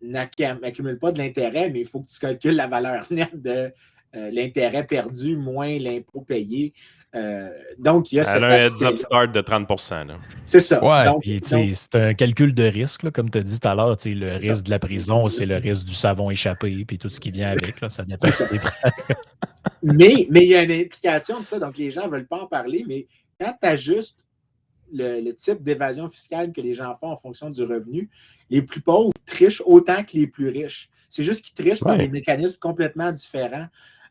S2: n'accumule pas de l'intérêt, mais il faut que tu calcules la valeur nette de l'intérêt perdu moins l'impôt payé. Donc, il y a
S3: elle a un heads-up start de 30%. Là.
S2: C'est ça.
S1: Ouais, c'est un calcul de risque, là, comme tu as dit tout à l'heure. Le risque de la prison, c'est le risque du savon échappé, puis tout ce qui vient avec. Là, ça dépend si t'es prêt.
S2: Mais il y a une implication de ça, donc les gens ne veulent pas en parler, mais quand tu ajustes le type d'évasion fiscale que les gens font en fonction du revenu, les plus pauvres trichent autant que les plus riches. C'est juste qu'ils trichent par des mécanismes complètement différents.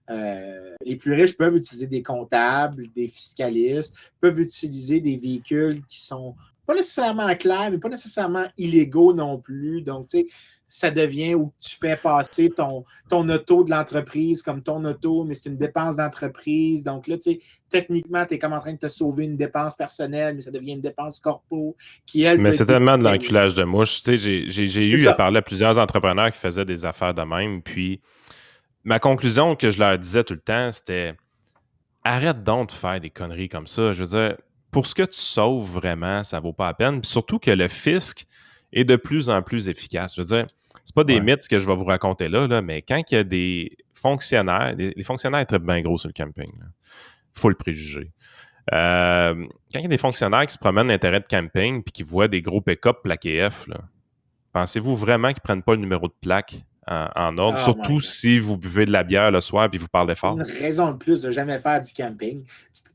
S2: Les plus riches peuvent utiliser des comptables, des fiscalistes, peuvent utiliser des véhicules qui sont pas nécessairement clairs, mais pas nécessairement illégaux non plus. Donc, tu sais, ça devient où tu fais passer ton auto de l'entreprise comme ton auto, mais c'est une dépense d'entreprise. Donc là, tu sais, techniquement, tu es comme en train de te sauver une dépense personnelle, mais ça devient une dépense corpo qui, elle,
S3: mais c'est tellement de l'enculage de mouche. Tu sais, j'ai eu à parler à plusieurs entrepreneurs qui faisaient des affaires de même, puis ma conclusion que je leur disais tout le temps, c'était arrête donc de faire des conneries comme ça. Je veux dire, pour ce que tu sauves vraiment, ça vaut pas la peine. Puis surtout que le fisc est de plus en plus efficace. Je veux dire, C'est pas des
S1: Ouais.
S3: mythes ce que je vais vous raconter là, mais quand il y a des fonctionnaires, les fonctionnaires très bien gros sur le camping, il faut le préjuger. Quand il y a des fonctionnaires qui se promènent d'intérêt de camping puis qui voient des gros pick-up plaqués F, là, pensez-vous vraiment qu'ils ne prennent pas le numéro de plaque en ordre?
S2: Oh my
S3: Surtout
S2: God.
S3: si vous buvez de la bière le soir et vous parlez fort.
S2: Une raison de plus de jamais faire du camping.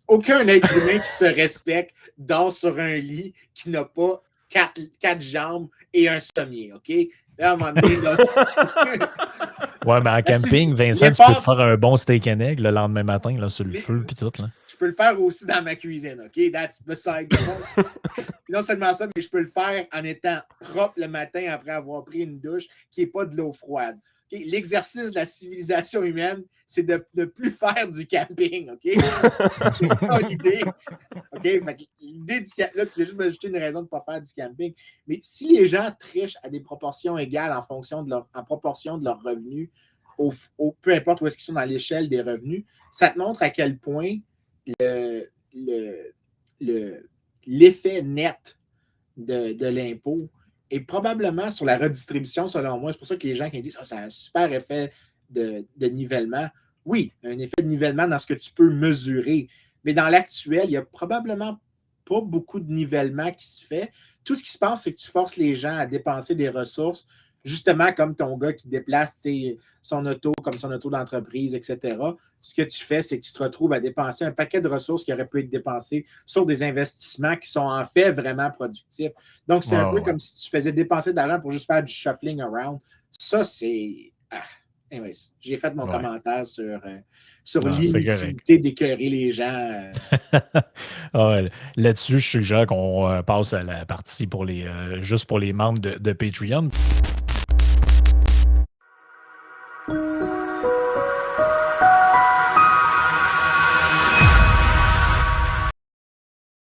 S2: Aucun être humain qui se respecte dort sur un lit qui n'a pas quatre jambes et un sommier, OK? Là, à un moment donné, là...
S1: Ouais, mais en camping, Vincent, tu peux te faire un bon steak and egg le lendemain matin là, sur le feu puis tout. Là.
S2: Je peux le faire aussi dans ma cuisine, OK? That's beside the point. Non seulement ça, mais je peux le faire en étant propre le matin après avoir pris une douche qui n'est pas de l'eau froide. Okay? L'exercice de la civilisation humaine, c'est de ne plus faire du camping, OK? C'est ça l'idée. OK? Fait que l'idée du camping, là, tu veux juste m'ajouter une raison de ne pas faire du camping. Mais si les gens trichent à des proportions égales en proportion de leurs revenus, peu importe où est-ce qu'ils sont dans l'échelle des revenus, ça te montre à quel point l'effet net de l'impôt est probablement sur la redistribution, selon moi. C'est pour ça que les gens qui disent ça a un super effet de nivellement. Oui, un effet de nivellement dans ce que tu peux mesurer. Mais dans l'actuel, il n'y a probablement pas beaucoup de nivellement qui se fait. Tout ce qui se passe, c'est que tu forces les gens à dépenser des ressources, justement comme ton gars qui déplace son auto, comme son auto d'entreprise, etc. Ce que tu fais, c'est que tu te retrouves à dépenser un paquet de ressources qui auraient pu être dépensées sur des investissements qui sont en fait vraiment productifs. Donc, c'est un peu comme si tu faisais dépenser de l'argent pour juste faire du shuffling around. Ça, c'est... Anyways, j'ai fait mon commentaire sur l'inutilité d'écœurer les gens.
S1: Là-dessus, je suggère qu'on passe à la partie pour juste pour les membres de Patreon.